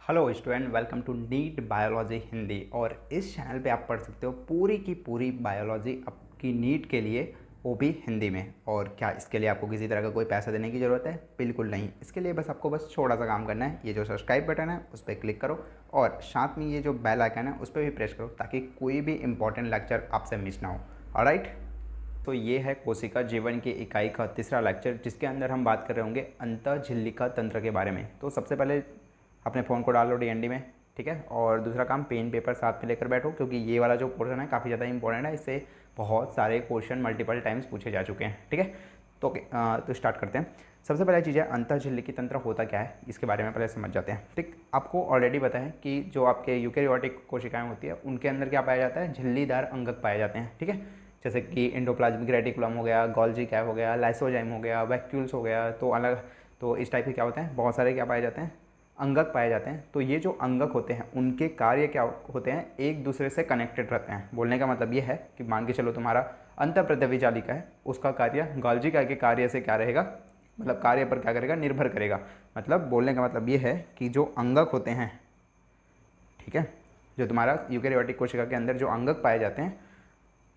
Hello student, welcome to NEET biology Hindi. और इस channel पे आप पढ़ सकते हो पूरी की पूरी बायोलॉजी आपकी नीट के लिए, वो भी हिंदी में। और क्या इसके लिए आपको किसी तरह का कोई पैसा देने की ज़रूरत है? बिल्कुल नहीं। इसके लिए बस आपको छोटा सा काम करना है। ये जो सब्सक्राइब बटन है उस पर क्लिक करो और साथ में ये जो बेल आइकन है उस पर भी प्रेस करो, ताकि कोई भी इंपॉर्टेंट लेक्चर आपसे मिस ना हो। ऑलराइट, तो ये है कोशिका जीवन की इकाई का तीसरा लेक्चर, जिसके अंदर हम बात कर रहे होंगे अंतःझिल्लिका तंत्र के बारे में। तो सबसे पहले अपने फ़ोन को डाल लो डीएनडी में, ठीक है। और दूसरा काम, पेन पेपर साथ में लेकर बैठो, क्योंकि ये वाला जो पोर्शन है काफ़ी ज़्यादा इंपॉर्टेंट है। इससे बहुत सारे क्वेश्चन मल्टीपल टाइम्स पूछे जा चुके हैं, ठीक है। तो स्टार्ट करते हैं। सबसे पहले चीज़ है, अंतःझिल्लिकी तंत्र होता क्या है, इसके बारे में पहले समझ जाते हैं। ठीक, आपको ऑलरेडी पता है कि जो आपके यूकेरियोटिक कोशिकाएं होती है उनके अंदर क्या पाया जाता है, झिल्लीदार अंगक पाए जाते हैं, ठीक है। जैसे कि एंडोप्लाज्मिक रेटिकुलम हो गया, गोल्जी क्या हो गया, लाइसोजाइम हो गया, वैक्यूल्स हो गया। तो इस टाइप के क्या होते हैं, बहुत सारे क्या पाए जाते हैं, अंगक पाए जाते हैं। तो ये जो अंगक होते हैं उनके कार्य क्या होते हैं, एक दूसरे से कनेक्टेड रहते हैं। बोलने का मतलब ये है कि मान के चलो तुम्हारा अंतःप्रद्रव्य जालिका है, उसका कार्य गोल्जिका के कार्य से क्या रहेगा, मतलब कार्य पर क्या करेगा, निर्भर करेगा। मतलब बोलने का मतलब ये है कि जो अंगक होते हैं, ठीक है, जो तुम्हारा यूकेरियोटिक कोशिका के अंदर जो अंगक पाए जाते हैं,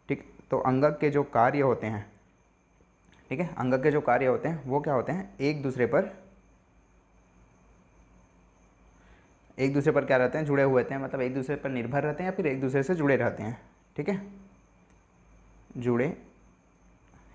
ठीक, तो अंगक के जो कार्य होते हैं, ठीक है, अंगक के जो कार्य होते हैं वो क्या होते हैं, एक दूसरे पर क्या रहते हैं, जुड़े हुए रहते हैं। मतलब एक दूसरे पर निर्भर रहते हैं या फिर एक दूसरे से जुड़े रहते हैं, ठीक है। जुड़े,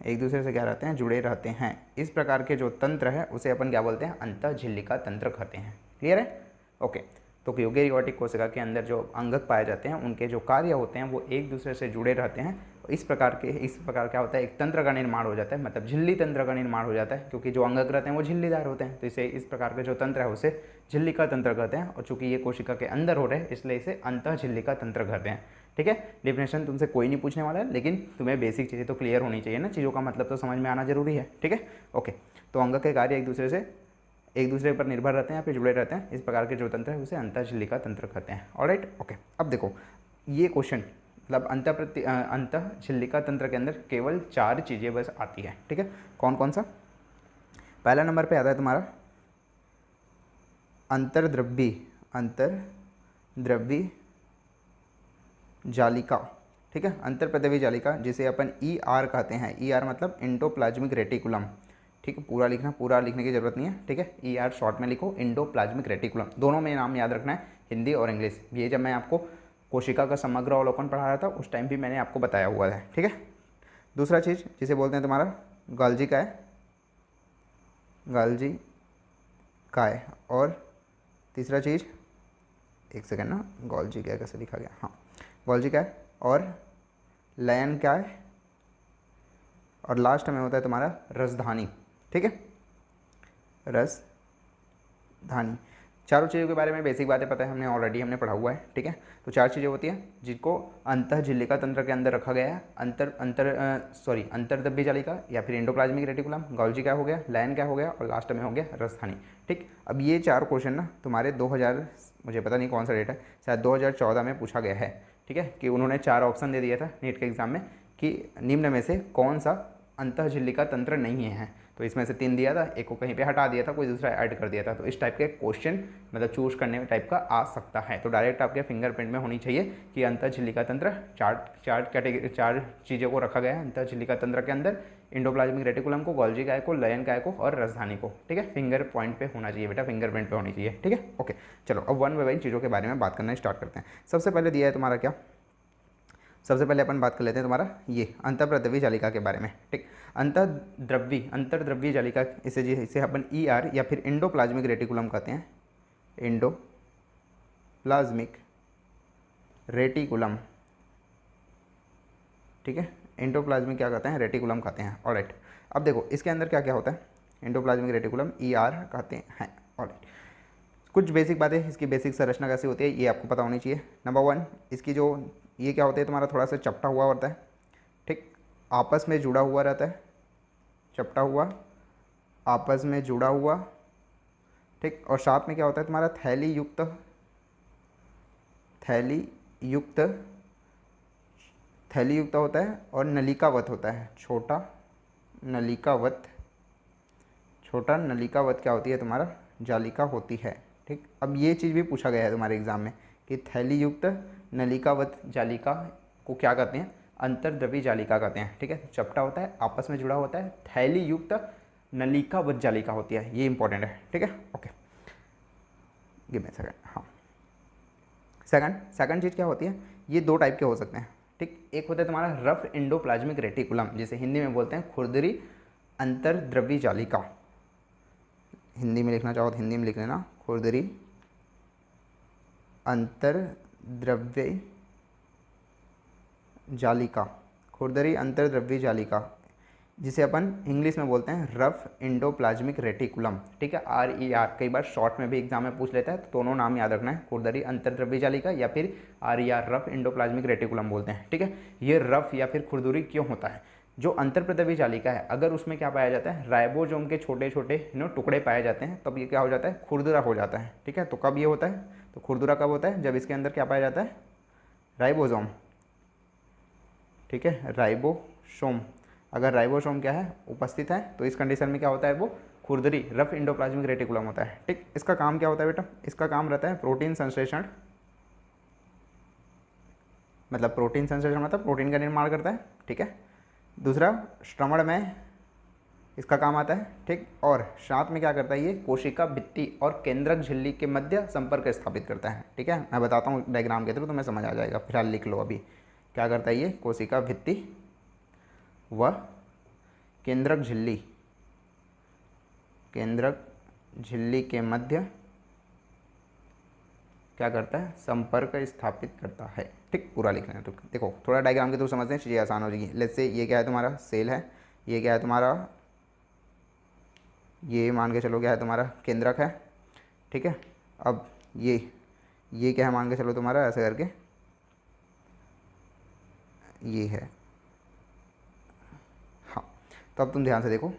एक दूसरे से क्या रहते हैं, जुड़े रहते हैं। इस प्रकार के जो तंत्र है उसे अपन क्या बोलते हैं, अंतःझिल्लिका तंत्र कहते हैं। क्लियर है? ओके। तो यूकेरियोटिक कोशिका के अंदर जो अंगक पाए जाते हैं उनके जो कार्य होते हैं वो एक दूसरे से जुड़े रहते हैं। इस प्रकार क्या होता है, एक तंत्र का निर्माण हो जाता है, मतलब झिल्ली तंत्र का निर्माण हो जाता है, क्योंकि जो अंगक रहते हैं वो झिल्लीदार होते हैं। तो इसे इस प्रकार के जो तंत्र है उसे झिल्लिका तंत्र कहते हैं। और चूंकि ये कोशिका के अंदर हो रहे हैं इसलिए इसे अंतःझिल्लिका तंत्र कहते हैं, ठीक है। डेफिनेशन तुमसे कोई नहीं पूछने वाला है, लेकिन तुम्हें बेसिक चीज़ें तो क्लियर होनी चाहिए ना, चीज़ों का मतलब तो समझ में आना जरूरी है, ठीक है। ओके, तो अंगक के कार्य एक दूसरे पर निर्भर रहते हैं या फिर जुड़े रहते हैं। इस प्रकार के जो तंत्र है उसे अंतःझिल्लिका तंत्र कहते हैं। Alright, okay. अब देखो ये क्वेश्चन, मतलब अंतःझिल्लिका तंत्र के अंदर केवल 4 चीज़ें बस आती है, ठीक है। कौन कौन सा? पहला नंबर पे आता है तुम्हारा अंतर्द्रव्यी जालिका, ठीक है। अंतर्प्रद्रव्य जालिका, जिसे अपन ER कहते हैं। ER मतलब एंडोप्लाज्मिक रेटिकुलम, ठीक है। पूरा लिखना, पूरा लिखने की जरूरत नहीं है, ठीक है। ER शॉर्ट में लिखो, एंडोप्लाज्मिक रेटिकुलम। दोनों में नाम याद रखना है, हिंदी और इंग्लिश। ये जब मैं आपको कोशिका का समग्र अवलोकन पढ़ा रहा था उस टाइम भी मैंने आपको बताया हुआ है, ठीक है। दूसरा चीज़ जिसे बोलते हैं तुम्हारा गोल्जी काय। और तीसरा चीज़, एक सेकेंड ना, गोल्जी काय कैसे लिखा गया, हाँ, गोल्जी काय और लयन काय, और लास्ट में होता है तुम्हारा रसधानी, ठीक है, रसधानी। चारों चीज़ों के बारे में बेसिक बातें पता है, हमने पढ़ा हुआ है, ठीक है। तो 4 चीज़ें होती हैं जिनको अंतःझिल्लिका तंत्र के अंदर रखा गया है। अंतर्द्रव्य जालिका या फिर एंडोप्लाज्मिक रेटिकुलम, गोल्जी क्या हो गया, लायन क्या हो गया, और लास्ट में हो गया रसधानी, ठीक। अब ये 4 क्वेश्चन ना तुम्हारे 2000, मुझे पता नहीं कौन सा डेट है, शायद 2014 में पूछा गया है, ठीक है। कि उन्होंने 4 ऑप्शन दे दिया था नीट के एग्जाम में कि निम्न में से कौन सा अंतःझिल्लिका तंत्र नहीं है। तो इसमें से 3 दिया था, एक को कहीं पे हटा दिया था, कोई दूसरा ऐड कर दिया था। तो इस टाइप के क्वेश्चन मतलब चूज करने में टाइप का आ सकता है। तो डायरेक्ट आपके फिंगरप्रिंट में होनी चाहिए कि अंतःझिल्लिका तंत्र, 4 चीज़ों को रखा गया है अंतःझिल्लिका तंत्र के अंदर, एंडोप्लाज्मिक रेटिकुलम को, गोल्जी काय को, लयन काय को और रसधानी को, ठीक है। फिंगर पॉइंट पे होना चाहिए बेटा, फिंगरप्रिंट पे होनी चाहिए, ठीक है। ओके, चलो अब वन बाय वन चीज़ों के बारे में बात करना स्टार्ट करते हैं। सबसे पहले दिया है तुम्हारा क्या, सबसे पहले अपन बात कर लेते हैं तुम्हारा ये अंतःप्रद्रव्य जालिका के बारे में, ठीक। अंतर्द्रव्यी जालिका, इसे अपन ER या फिर एंडोप्लाज्मिक रेटिकुलम कहते हैं। एंडोप्लाज्मिक रेटिकुलम, ठीक है। एंडोप्लाज्मिक क्या कहते हैं, रेटिकुलम कहते हैं। ऑलराइट, अब देखो इसके अंदर क्या क्या होता है, एंडोप्लाज्मिक रेटिकुलम ER कहते हैं। ऑलराइट, कुछ बेसिक बातें, इसकी बेसिक संरचना कैसी होती है ये आपको पता होनी चाहिए। नंबर 1, इसकी जो ये क्या होता है तुम्हारा, थोड़ा सा चपटा हुआ होता है, ठीक, आपस में जुड़ा हुआ रहता है, चपटा हुआ, आपस में जुड़ा हुआ, ठीक। और साथ में क्या होता है तुम्हारा, थैली युक्त होता है और नलिकावत होता है, छोटा नलिकावत क्या होती है तुम्हारा, जालिका होती है, ठीक, अब ये चीज़ भी पूछा गया है तुम्हारे एग्जाम में कि थैली युक्त नलिकावत जालिका को क्या कहते हैं, अंतर्द्रवी जालिका कहते हैं। ठीक है, चपटा होता है, आपस में जुड़ा होता है, थैली युक्त नलिकावत जालिका होती है, ये इंपॉर्टेंट है। ठीक है, ओके, गिव मी सेकंड। हाँ, सेकंड चीज़ क्या होती है, ये दो टाइप के हो सकते हैं। ठीक, एक होता है तुम्हारा रफ इंडोप्लाज्मिक रेटिकुलम, जिसे हिंदी में बोलते हैं खुरदरी अंतर्द्रवी जालिका। हिंदी में लिखना चाहो तो हिंदी में लिख लेना, खुरदरी अंतर्द्रव्य जालिका, खुरदरी अंतर्द्रव्य जालिका, जिसे अपन इंग्लिश में बोलते हैं रफ इंडोप्लाज्मिक रेटिकुलम। ठीक है, RER, कई बार शॉर्ट में भी एग्जाम में पूछ लेता है, तो दोनों नाम याद रखना है, खुरदरी अंतर्द्रव्य जालिका या फिर RER, रफ इंडोप्लाज्मिक रेटिकुलम बोलते हैं। ठीक है, ये रफ या फिर खुरदुरी क्यों होता है, जो अंतर्प्रद्रवी जालिका है अगर उसमें क्या पाया जाता है, राइबोसोम के छोटे छोटे टुकड़े पाए जाते हैं, तब ये क्या हो जाता है, खुरदुरा हो जाता है। ठीक है, तो कब ये होता है, तो खुरदुरा कब होता है, जब इसके अंदर क्या पाया जाता है, राइबोसोम। ठीक है, राइबोसोम, अगर राइबोसोम क्या है, उपस्थित है, तो इस कंडीशन में क्या होता है, वो खुरदरी रफ इंडोप्लाज्मिक रेटिकुलम होता है। ठीक, इसका काम क्या होता है बेटा, इसका काम रहता है प्रोटीन संश्लेषण, मतलब प्रोटीन संश्लेषण मतलब प्रोटीन का निर्माण करता है। ठीक है, दूसरा श्रवण में इसका काम आता है। ठीक, और साथ में क्या करता है, ये कोशिका भित्ति और केंद्रक झिल्ली के मध्य संपर्क स्थापित करता है। ठीक है, मैं बताता हूँ डायग्राम के थ्रू, तुम्हें समझ आ जाएगा, फिलहाल लिख लो अभी। क्या करता है ये, कोशिका भित्ति व केंद्रक झिल्ली के मध्य क्या करता है, संपर्क स्थापित करता है। ठीक, पूरा लिखना है, तो देखो थोड़ा डायग्राम के थ्रू समझते हैं, चीज़ें आसान हो जाएगी। लेट्स से ये क्या है तुम्हारा, सेल है, ये क्या है तुम्हारा, ये मान के चलो क्या है तुम्हारा, केंद्रक है। ठीक है, अब ये क्या है, मान के चलो तुम्हारा ऐसे करके ये है। हाँ, तो अब तुम ध्यान से देखो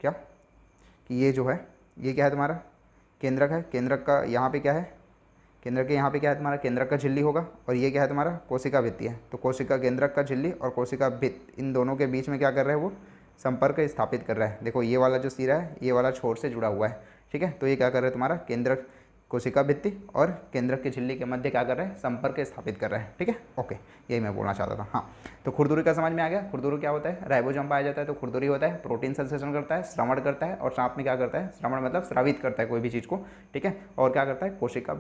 क्या, कि ये जो है, ये क्या है तुम्हारा, केंद्रक है, केंद्रक का यहाँ पे क्या है, केंद्रक के यहाँ पे क्या है तुम्हारा, केंद्रक का झिल्ली होगा, और ये क्या है तुम्हारा, कोशिका भित्ति है। तो कोशिका केंद्रक का झिल्ली और कोशिका भित्ति, इन दोनों के बीच में क्या कर रहा है, वो संपर्क स्थापित कर रहा है। देखो ये वाला जो सिरा है, ये वाला छोर से जुड़ा हुआ है। ठीक है, तो ये क्या कर रहा है तुम्हारा, केंद्रक कोशिका भित्ति और केंद्रक की झिल्ली के मध्य क्या कर रहा है, संपर्क स्थापित कर रहा है। ठीक है, ओके, यही मैं बोलना चाहता था। हाँ, तो खुरदुरी का समझ में आ गया। खुरदुरी क्या होता है, राइबोसोम पाया जाता है तो खुरदुरी होता है, प्रोटीन संश्लेषण करता है, श्रवण करता है, और साथ में क्या करता है, श्रवण मतलब स्रावित करता है कोई भी चीज़ को। ठीक है, और क्या करता है, कोशिका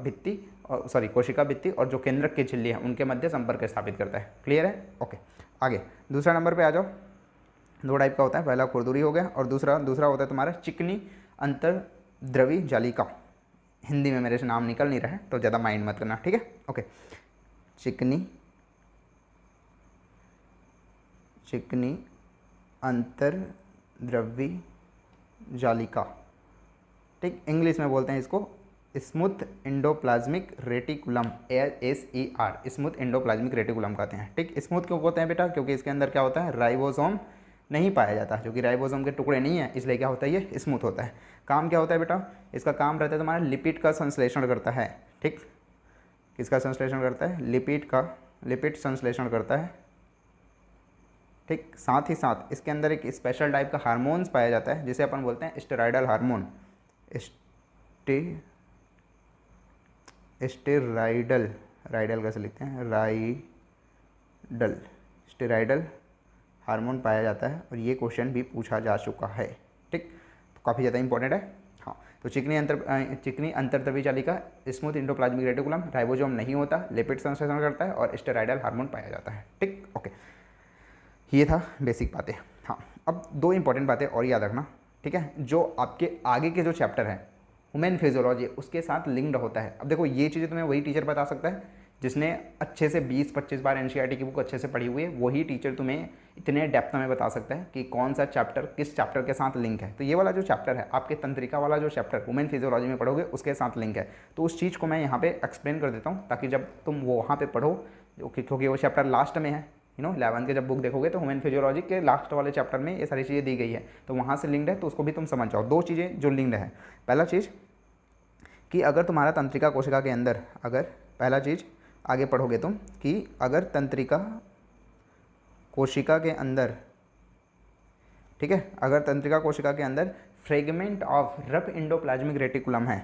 भित्ति और जो केंद्रक की झिल्ली है उनके मध्य संपर्क स्थापित करता है। क्लियर है, ओके। आगे दूसरा नंबर पर आ जाओ। दो टाइप का होता है, पहला खुरदुरी हो गया, और दूसरा होता है तुम्हारा चिकनी अंतर्द्रवी जालिका। हिंदी में मेरे से नाम निकल नहीं रहा है, तो ज़्यादा माइंड मत करना। ठीक है, ओके। चिकनी अंतर्द्रवी जालिका। ठीक, इंग्लिश में बोलते हैं इसको smooth endoplasmic reticulum, SER, smooth endoplasmic reticulum कहते हैं। ठीक, स्मूथ क्यों कहते हैं बेटा, क्योंकि इसके अंदर क्या होता है, राइबोसोम नहीं पाया जाता, जो कि राइबोसोम के टुकड़े नहीं है, इसलिए क्या होता है, ये स्मूथ होता है। काम क्या होता है बेटा, इसका काम रहता है तुम्हारा लिपिड का संश्लेषण करता है। ठीक, किसका संश्लेषण करता है, लिपिड संश्लेषण करता है। ठीक, साथ ही साथ इसके अंदर एक स्पेशल टाइप का हार्मोन्स पाया जाता है, जिसे अपन बोलते हैं स्टेरॉयडल हार्मोन। स्टेरॉयडल, राइडल कैसे लिखते हैं, स्टेरॉयडल हार्मोन पाया जाता है, और ये क्वेश्चन भी पूछा जा चुका है। ठीक, तो काफ़ी ज़्यादा इंपॉर्टेंट है। हाँ, तो चिकनी अंतर्द्रवी जालिका, स्मूथ इंडोप्लाज्मिक रेटिकुलम, राइबोसोम नहीं होता, लिपिड संश्लेषण करता है, और स्टेरॉयडल हार्मोन पाया जाता है। ठीक, ओके, ये था बेसिक बातें। हाँ, अब दो इंपॉर्टेंट बातें और याद रखना। ठीक है, जो आपके आगे के जो चैप्टर हैं ह्यूमन फिजियोलॉजी, उसके साथ लिंक्ड होता है। अब देखो ये चीज़ें तुम्हें वही टीचर बता सकता है जिसने अच्छे से 20-25 बार NCERT की बुक अच्छे से पढ़ी हुई है, वही टीचर तुम्हें इतने डेप्थ में बता सकता है कि कौन सा चैप्टर किस चैप्टर के साथ लिंक है। तो ये वाला जो चैप्टर है, आपके तंत्रिका वाला जो चैप्टर ह्यूमन फिजियोलॉजी में पढ़ोगे, उसके साथ लिंक है। तो उस चीज़ को मैं यहाँ पे एक्सप्लेन कर देता हूँ, ताकि जब तुम वो वहाँ पे पढ़ो, क्योंकि वो चैप्टर लास्ट में है, 11th के जब बुक देखोगे तो ह्यूमन फिजियोलॉजी के लास्ट वाले चैप्टर में ये सारी चीज़ें दी गई है, तो वहाँ से लिंक्ड है, तो उसको भी तुम समझ जाओ। दो चीज़ें जो लिंक्ड है, पहला चीज़ कि अगर तुम्हारा तंत्रिका कोशिका के अंदर, पहला चीज़ आगे पढ़ोगे तुम कि अगर तंत्रिका कोशिका के अंदर, ठीक है, अगर तंत्रिका कोशिका के अंदर fragment of rough endoplasmic reticulum है,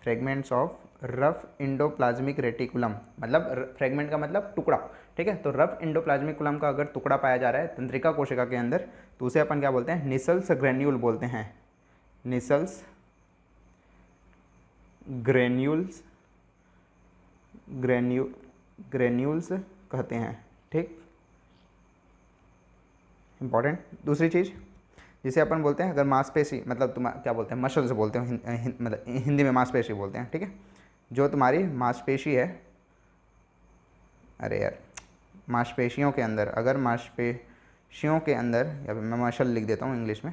fragments of rough endoplasmic reticulum, मतलब फ्रेगमेंट का मतलब टुकड़ा, ठीक है। तो रफ इंडोप्लाज्मिकुलम का अगर टुकड़ा पाया जा रहा है तंत्रिका कोशिका के अंदर तो उसे अपन क्या बोलते हैं, निसल्स ग्रेन्यूल बोलते हैं, निसल्स ग्रेन्यूल्स कहते हैं, ठीक। इंपॉर्टेंट दूसरी चीज़ जिसे अपन बोलते हैं, अगर मांसपेशी मतलब तुम क्या बोलते हैं, मसल्स बोलते हैं, मतलब हिंदी में मांसपेशी बोलते हैं, ठीक है। जो तुम्हारी मांसपेशी है, अरे यार मांसपेशियों के अंदर, अगर मांसपेशियों के अंदर, या मैं मसल लिख देता हूँ इंग्लिश में,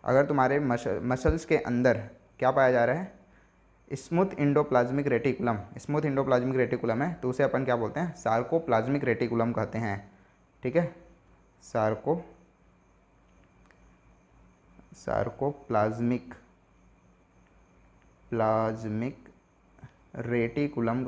अगर तुम्हारे मसल्स के अंदर क्या पाया जा रहा है, स्मूथ इंडोप्लाज्मिक रेटिकुलम है, तो उसे अपन क्या बोलते हैं, सार्कोप्लाज्मिक रेटिकुलम कहते हैं, ठीक है। सार्कोप्लाज्मिक रेटिकुलम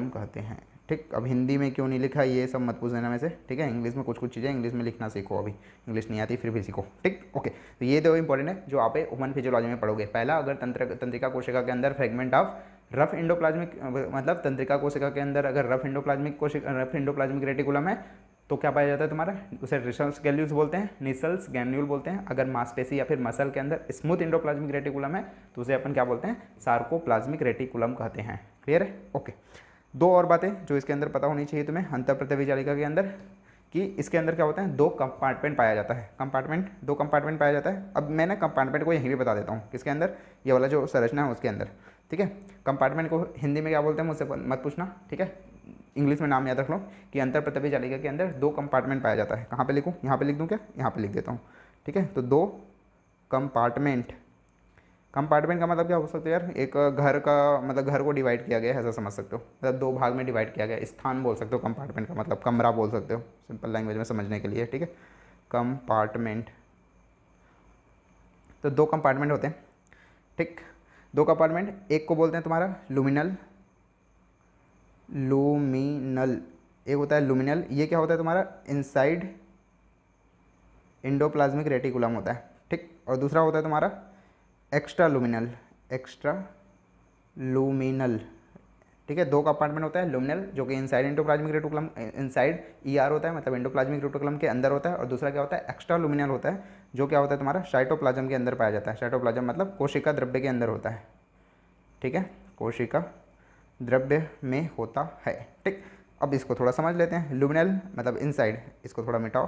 कहते हैं, ठीक। अब हिंदी में क्यों नहीं लिखा ये सब मत पूछ देना में से, ठीक है। इंग्लिश में कुछ चीज़ें इंग्लिश में लिखना सीखो, अभी इंग्लिश नहीं आती फिर भी सीखो, ठीक। ओके, तो ये दो इंपॉर्टेंट है जो आप ह्यूमन फिजियोलॉजी में पढ़ोगे। पहला, अगर तंत्रिका कोशिका के अंदर फ्रेगमेंट ऑफ रफ इंडोप्लाज्मिक, मतलब तंत्रिका कोशिका के अंदर अगर रफ इंडोप्लाज्मिक रेटिकुलम है तो क्या पाया जाता है तुम्हारा, उसे निसल्स ग्रैन्यूल बोलते हैं। अगर मांसपेशी या फिर मसल के अंदर स्मूथ इंडोप्लाज्मिक रेटिकुलम है तो उसे अपन क्या बोलते हैं, सार्कोप्लाज्मिक रेटिकुलम कहते हैं। क्लियर है? ओके। दो और बातें जो इसके अंदर पता होनी चाहिए तुम्हें, अंतःप्रत्यवी जालिका के अंदर, कि इसके अंदर क्या होता है, दो कंपार्टमेंट पाया जाता है, दो कंपार्टमेंट पाया जाता है। अब मैं ना कंपार्टमेंट को यहीं भी बता देता हूँ, किसके अंदर, ये वाला जो संरचना है उसके अंदर, ठीक है। कंपार्टमेंट को हिंदी में क्या बोलते हैं मुझसे मत पूछना, ठीक है। इंग्लिश में नाम याद रख लो कि अंतःप्रत्यवी जालिका के अंदर दो कंपार्टमेंट पाया जाता है। कहाँ पे लिखूँ, यहाँ पे लिख दूँ क्या, यहाँ पे लिख देता हूँ, ठीक है। तो दो कंपार्टमेंट का मतलब क्या हो सकता है यार, एक घर का मतलब घर को डिवाइड किया गया है, ऐसा समझ सकते हो, मतलब दो भाग में डिवाइड किया गया है, स्थान बोल सकते हो कंपार्टमेंट का मतलब, कमरा बोल सकते हो सिंपल लैंग्वेज में समझने के लिए, ठीक है। कंपार्टमेंट, तो दो कंपार्टमेंट होते हैं, ठीक। दो कंपार्टमेंट, एक को बोलते हैं तुम्हारा लूमिनल, एक होता है लूमिनल, ये क्या होता है तुम्हारा, इनसाइड इंडोप्लाज्मिक रेटिकुलम होता है, ठीक। और दूसरा होता है तुम्हारा एक्स्ट्रा लूमिनल, ठीक है। दो कंपार्टमेंट होता है, लूमिनल जो कि inside endoplasmic reticulum, inside ER होता है, मतलब इंडोप्लाज्मिक रेटिकुलम के अंदर होता है। और दूसरा क्या होता है, एक्स्ट्रा लूमिनल होता है, जो क्या होता है तुम्हारा साइटोप्लाज्म के अंदर पाया जाता है। साइटोप्लाज्म मतलब कोशिका द्रव्य के अंदर होता है, ठीक है, कोशिका द्रव्य में होता है, ठीक। अब इसको थोड़ा समझ लेते हैं, लूमिनल मतलब इनसाइड, इसको थोड़ा मिटाओ,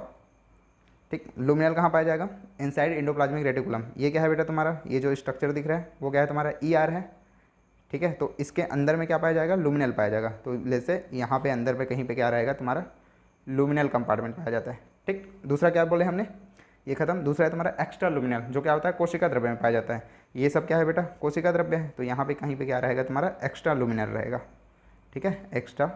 ठीक। लूमिनल कहाँ पाया जाएगा, इनसाइड इंडोप्लाज्मिक रेटिकुलम। ये क्या है बेटा तुम्हारा, ये जो स्ट्रक्चर दिख रहा है वो क्या है तुम्हारा, ईआर है, ठीक है। तो इसके अंदर में क्या पाया जाएगा, लूमिनल पाया जाएगा। तो जैसे यहाँ पे अंदर पे कहीं पे क्या रहेगा तुम्हारा, लूमिनल कंपार्टमेंट पाया जाता है, ठीक। दूसरा क्या बोले हमने, ये खत्म। दूसरा है तुम्हारा एक्स्ट्रा लूमिनल, जो क्या होता है कोशिका द्रव्य में पाया जाता है। ये सब क्या है बेटा, कोशिका द्रव्य है। तो यहाँ पे कहीं पे क्या रहेगा तुम्हारा, एक्स्ट्रा लूमिनल रहेगा, ठीक है, एक्स्ट्रा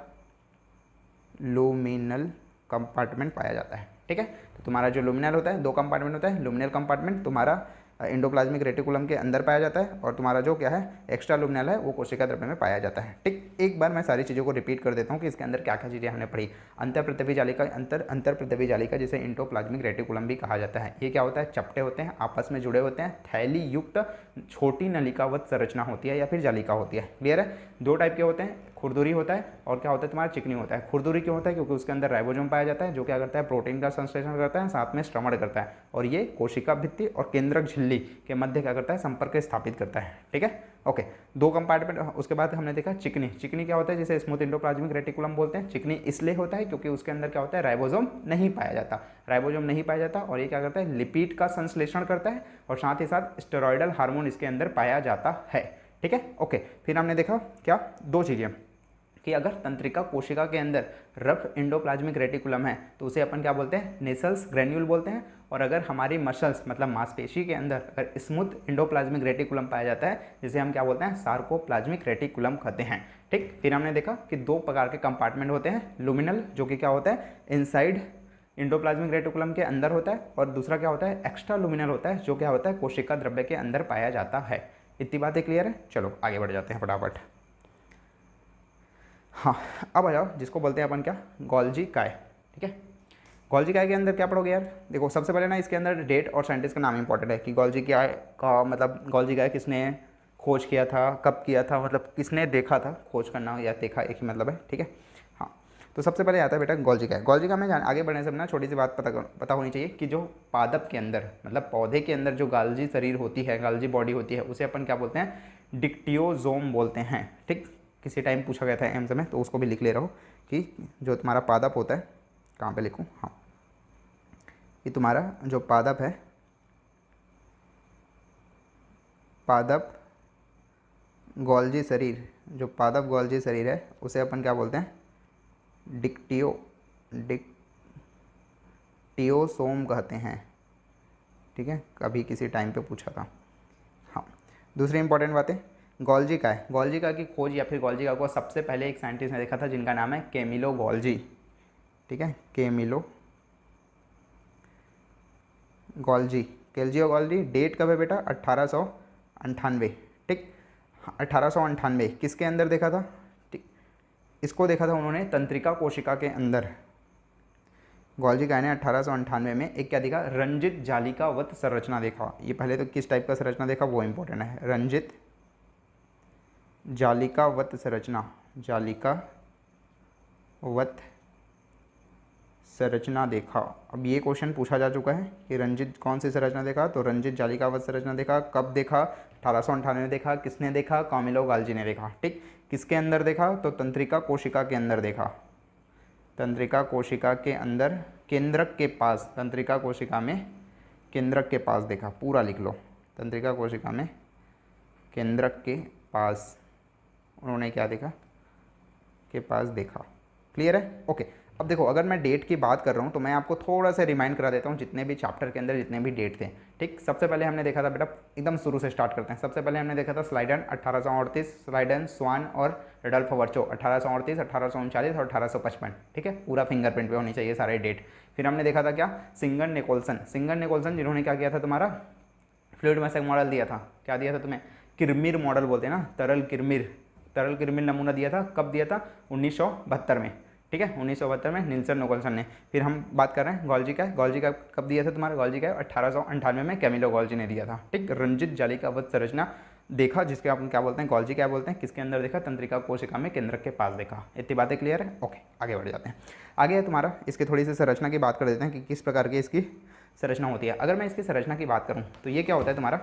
लूमिनल कंपार्टमेंट पाया जाता है, ठीक है। तो तुम्हारा जो लूमिनल होता है, दो कंपार्टमेंट होता है, लूमिनल कंपार्टमेंट तुम्हारा इंडोप्लाज्मिक रेटिकुलम के अंदर पाया जाता है, और तुम्हारा जो क्या है एक्स्ट्रा लूमिनल है वो कोशिका द्रव्य में पाया जाता है, ठीक। एक बार मैं सारी चीज़ों को रिपीट कर देता हूँ कि इसके अंदर क्या क्या चीज़ें हमने पढ़ी। अंतःप्रत्यवी जालिका जिसे इंडोप्लाज्मिक रेटिकुलम भी कहा जाता है। ये क्या होता है, चपटे होते हैं, आपस में जुड़े होते हैं, थैली युक्त छोटी नलिकावत संरचना होती है या फिर जालिका होती है। क्लियर है? दो टाइप के होते हैं, खुरदुरी होता है और क्या होता है तुम्हारा चिकनी होता है। खुरदुरी क्यों होता है, क्योंकि उसके अंदर राइबोसोम पाया जाता है, जो क्या करता है प्रोटीन का संश्लेषण करता है, साथ में श्रवण करता है, और ये कोशिका भित्ति और केंद्रक झिल्ली के मध्य क्या करता है, संपर्क स्थापित करता है, ठीक है। ओके, दो कंपार्टमेंट। उसके बाद हमने देखा चिकनी क्या होता है, जिसे स्मूथ इंडोप्लाज्मिक रेटिकुलम बोलते हैं। चिकनी इसलिए होता है क्योंकि उसके अंदर क्या होता है, राइबोसोम नहीं पाया जाता, और ये क्या करता है, लिपिड का संश्लेषण करता है, और साथ ही साथ स्टेरॉयडल हार्मोन इसके अंदर पाया जाता है, ठीक है। ओके, फिर हमने देखा क्या, दो चीज़ें, कि अगर तंत्रिका कोशिका के अंदर रफ इंडोप्लाज्मिक रेटिकुलम है तो उसे अपन क्या बोलते हैं, निसल्स ग्रेन्यूल बोलते हैं। और अगर हमारी मसल्स मतलब मांसपेशी के अंदर अगर स्मूथ इंडोप्लाज्मिक रेटिकुलम पाया जाता है, जिसे हम क्या बोलते हैं, सार्कोप्लाज्मिक रेटिकुलम कहते हैं, ठीक। फिर हमने देखा कि दो प्रकार के कंपार्टमेंट होते हैं, लूमिनल जो कि क्या होता है इनसाइड इंडोप्लाज्मिक रेटिकुलम के अंदर होता है, और दूसरा क्या होता है, एक्स्ट्रा लूमिनल होता है, जो क्या होता है कोशिका द्रव्य के अंदर पाया जाता है। इतनी बातें क्लियर है? चलो आगे बढ़ जाते हैं फटाफट। हाँ, अब आ जाओ जिसको बोलते हैं अपन क्या, गोल्जी काय, ठीक है। गॉल्जी काय के अंदर क्या पढ़ोगे यार, देखो सबसे पहले ना इसके अंदर डेट और साइंटिस्ट का नाम इंपॉर्टेंट है कि गॉल्जी क्या का मतलब गॉल्जी काय किसने खोज किया था, कब किया था, मतलब किसने देखा था, खोज करना या देखा एक ही मतलब है, ठीक है। हाँ, तो सबसे पहले आता है बेटा गॉल्जी काय। गॉल्जी का में आगे बढ़ने से ना छोटी सी बात पता होनी चाहिए कि जो पादप के अंदर मतलब पौधे के अंदर जो गाल्जी शरीर होती है, गाल्जी बॉडी होती है, उसे अपन क्या बोलते हैं, डिक्टियोजोम बोलते हैं, ठीक। किसी टाइम पूछा गया था एम्स में, तो उसको भी लिख ले रहा हो कि जो तुम्हारा पादप होता है, कहाँ पे लिखूँ, हाँ, ये तुम्हारा जो पादप है, पादप गॉल्जी शरीर, जो पादप गॉल्जी शरीर है उसे अपन क्या बोलते हैं, डिक्टियोसोम कहते हैं, ठीक है। कभी किसी टाइम पे पूछा था। हाँ, दूसरी इंपॉर्टेंट बातें, गॉल्जी का है, गॉल्जी का की खोज या फिर गॉल्जी का को सबसे पहले एक साइंटिस्ट ने देखा था जिनका नाम है कैमिलो गॉल्जी, ठीक है, कैमिलो गॉल्जी, कैल्जियो गॉल्जी। डेट कब है बेटा, 1898, ठीक। 1898 किसके अंदर देखा था, ठीक, इसको देखा था उन्होंने तंत्रिका कोशिका के अंदर। गॉल्जी काय ने 1898 में एक क्या देखा, रंजित जालिकावत संरचना देखा। ये पहले तो किस टाइप का संरचना देखा वो इंपॉर्टेंट है, रंजित जालिकावत संरचना, जालिकावत संरचना देखा। अब ये क्वेश्चन पूछा जा चुका है कि रंजित कौन सी संरचना देखा, तो रंजित जालिकावत संरचना देखा। कब देखा, 1898 देखा। किसने देखा, कैमिलो गॉल्जी ने देखा, ठीक। किसके अंदर देखा, तो तंत्रिका कोशिका के अंदर देखा, तंत्रिका कोशिका के अंदर, केंद्रक के पास, तंत्रिका कोशिका में केंद्रक के पास देखा, पूरा लिख लो, तंत्रिका कोशिका में केंद्रक के पास उन्होंने क्या देखा, के पास देखा। क्लियर है, ओके। अब देखो अगर मैं डेट की बात कर रहा हूँ तो मैं आपको थोड़ा सा रिमाइंड करा देता हूँ जितने भी चैप्टर के अंदर जितने भी डेट थे, ठीक। सबसे पहले हमने देखा था बेटा, एकदम शुरू से स्टार्ट करते हैं। सबसे पहले हमने देखा था स्लाइडन 1838, स्लाइडन, स्वान और रडल्फ वर्चो 1838, 1839 और 1855, ठीक है। पूरा फिंगरप्रिंट पे होनी चाहिए सारे डेट। फिर हमने देखा था क्या, सिंगर निकोलसन, सिंगर निकोलसन जिन्होंने क्या किया था, तुम्हारा फ्लूइड मैसेक मॉडल दिया था। क्या दिया था तुम्हें, किरमिर मॉडल बोलते हैं ना, तरल किरमिर नमूना दिया था। कब दिया था, 1972 में, ठीक है, 1972 में निल्सन निकोलसन ने। फिर हम बात कर रहे हैं गॉल्जी का, गॉल्जी का कब दिया था तुम्हारा, गॉल्जी का 1898 में कैमिलो गॉल्जी ने दिया था, ठीक। रंजित जालिकावत संरचना देखा, जिसके अपन क्या बोलते हैं, गॉल्जी क्या बोलते हैं, किसके अंदर देखा, तंत्रिका कोशिका में केंद्रक के पास देखा। इतनी बातें क्लियर है, ओके। आगे बढ़ जाते हैं। आगे है तुम्हारा, इसके थोड़ी सी संरचना की बात कर देते हैं कि किस प्रकार की इसकी संरचना होती है। अगर मैं इसकी संरचना की बात करूँ तो ये क्या होता है, तुम्हारा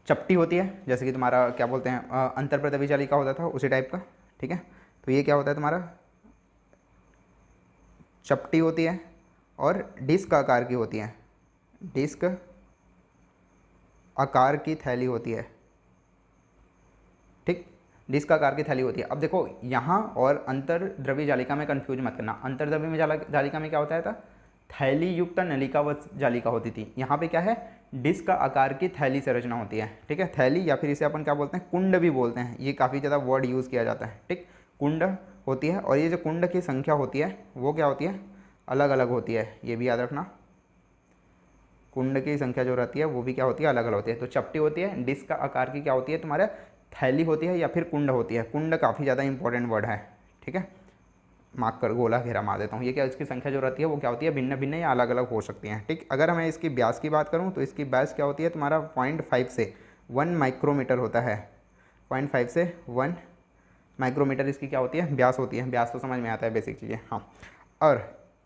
चपटी होती है, जैसे कि तुम्हारा क्या बोलते हैं, अंतर्प्रदवी जालिका होता था उसी टाइप का, ठीक है। तो ये क्या होता है तुम्हारा, चपटी होती है और डिस्क आकार की होती है, डिस्क आकार की थैली होती है, ठीक। डिस्क आकार की थैली होती है। अब देखो यहाँ और अंतर्द्रवी जालिका में कंफ्यूज मत करना। अंतर्द्रवी में जालिका में क्या होता था, थैली युक्त नलिकावत जालिका होती थी। यहाँ पे क्या है, डिस्क आकार की थैली संरचना होती है, ठीक है। थैली या फिर इसे अपन क्या बोलते हैं, कुंड भी बोलते हैं, ये काफ़ी ज़्यादा वर्ड यूज़ किया जाता है, ठीक। कुंड होती है और ये जो कुंड की संख्या होती है वो क्या होती है, अलग अलग होती है, ये भी याद रखना। कुंड की संख्या जो रहती है वो भी क्या होती है, अलग अलग होती है। तो चपटी होती है, डिस्क आकार की क्या होती है तुम्हारे, थैली होती है या फिर कुंड होती है। कुंड काफ़ी ज़्यादा इंपॉर्टेंट वर्ड है, ठीक है। मार्क कर, गोला घेरा मार देता हूँ। ये क्या, इसकी संख्या जो रहती है वो क्या होती है, भिन्न भिन्न या अलग अलग हो सकती हैं, ठीक। अगर मैं इसकी व्यास की बात करूँ तो इसकी व्यास क्या होती है तुम्हारा 0.5 से 1 माइक्रोमीटर होता है। 0.5 से 1 माइक्रोमीटर इसकी क्या होती है, व्यास होती है। व्यास तो समझ में आता है, बेसिक चीज़ें, हाँ। और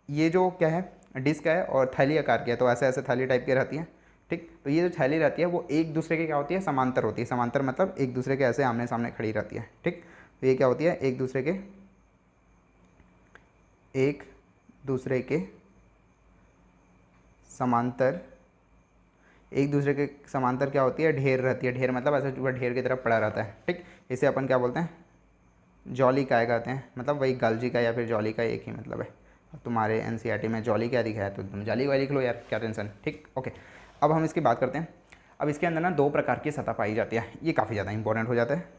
ये जो क्या है, डिस्क है और थैली आकार की है, तो ऐसे ऐसे थैली टाइप की रहती है, ठीक। तो ये जो थैली रहती है वो एक दूसरे के क्या होती है, समांतर होती है। समांतर मतलब एक दूसरे के ऐसे आमने सामने खड़ी रहती है, ठीक। तो ये क्या होती है, एक दूसरे के समांतर, एक दूसरे के समांतर क्या होती है, ढेर रहती है। ढेर मतलब ऐसा जो ढेर की तरफ पड़ा रहता है, ठीक। इसे अपन क्या बोलते हैं, जॉली काय कहते हैं। मतलब वही गॉल्जी का या फिर जॉली का एक ही मतलब है। अब तुम्हारे एनसीईआरटी में जॉली क्या दिखा है तो तुम जॉली वाई लिख लो यार, क्या टेंशन, ठीक, ओके। अब हम इसकी बात करते हैं। अब इसके अंदर ना 2 प्रकार की सतह पाई जाती है, ये काफ़ी ज़्यादा इंपॉर्टेंट हो जाता है,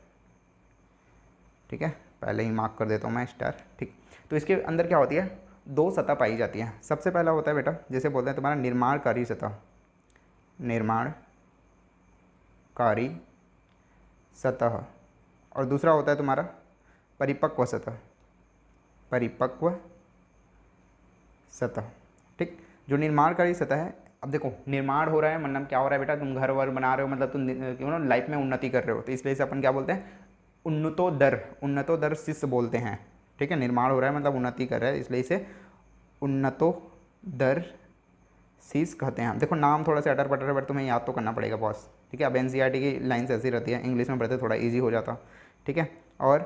ठीक है। पहले ही मार्क कर देता हूँ मैं स्टार, ठीक। तो इसके अंदर क्या होती है, 2 सतह पाई जाती है। सबसे पहला होता है बेटा, जैसे बोलते हैं तुम्हारा निर्माणकारी सतह, निर्माणकारी सतह। और दूसरा होता है तुम्हारा परिपक्व सतह, परिपक्व सतह, ठीक। जो निर्माणकारी सतह है, अब देखो निर्माण हो रहा है मतलब क्या हो रहा है बेटा, तुम घर वर बना रहे हो, मतलब तुम क्यों ना लाइफ में उन्नति कर रहे हो, तो इसलिए से अपन क्या बोलते हैं, उन्नतोदर शिष्य बोलते हैं, ठीक है। निर्माण हो रहा है मतलब उन्नति कर रहा है, इसलिए इसे उन्नतोदर शीश कहते हैं। देखो नाम थोड़ा सा अटर पटर है बट तुम्हें याद तो करना पड़ेगा बॉस, ठीक है। अब एनसीईआरटी की लाइन्स ऐसी रहती है, इंग्लिश में पढ़ते थोड़ा इजी हो जाता, ठीक है। और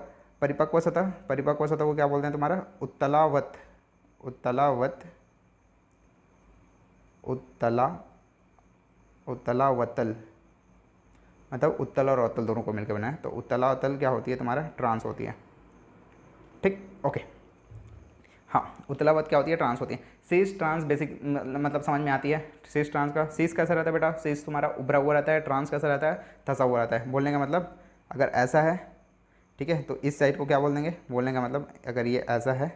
परिपक्व सतह, परिपक्व सतह को क्या बोलते हैं तुम्हारा, उत्तलावत, उत्तलावत, उत्तलावतल, मतलब उत्तल और अवतल दोनों को मिलकर बना है, तो उत्तलावतल क्या होती है तुम्हारा, ट्रांस होती है, ठीक, ओके। हाँ, उत्तलावत क्या होती है, ट्रांस होती है। शीश ट्रांस बेसिक मतलब समझ में आती है। शीश ट्रांस का शीश कैसा रहता है बेटा, शीश तुम्हारा उभरा हुआ रहता है, ट्रांस कैसा रहता है, धंसा हुआ रहता है। बोलने का मतलब अगर ऐसा है, ठीक है, तो इस साइड को क्या बोल देंगे, बोलने का मतलब अगर ये ऐसा है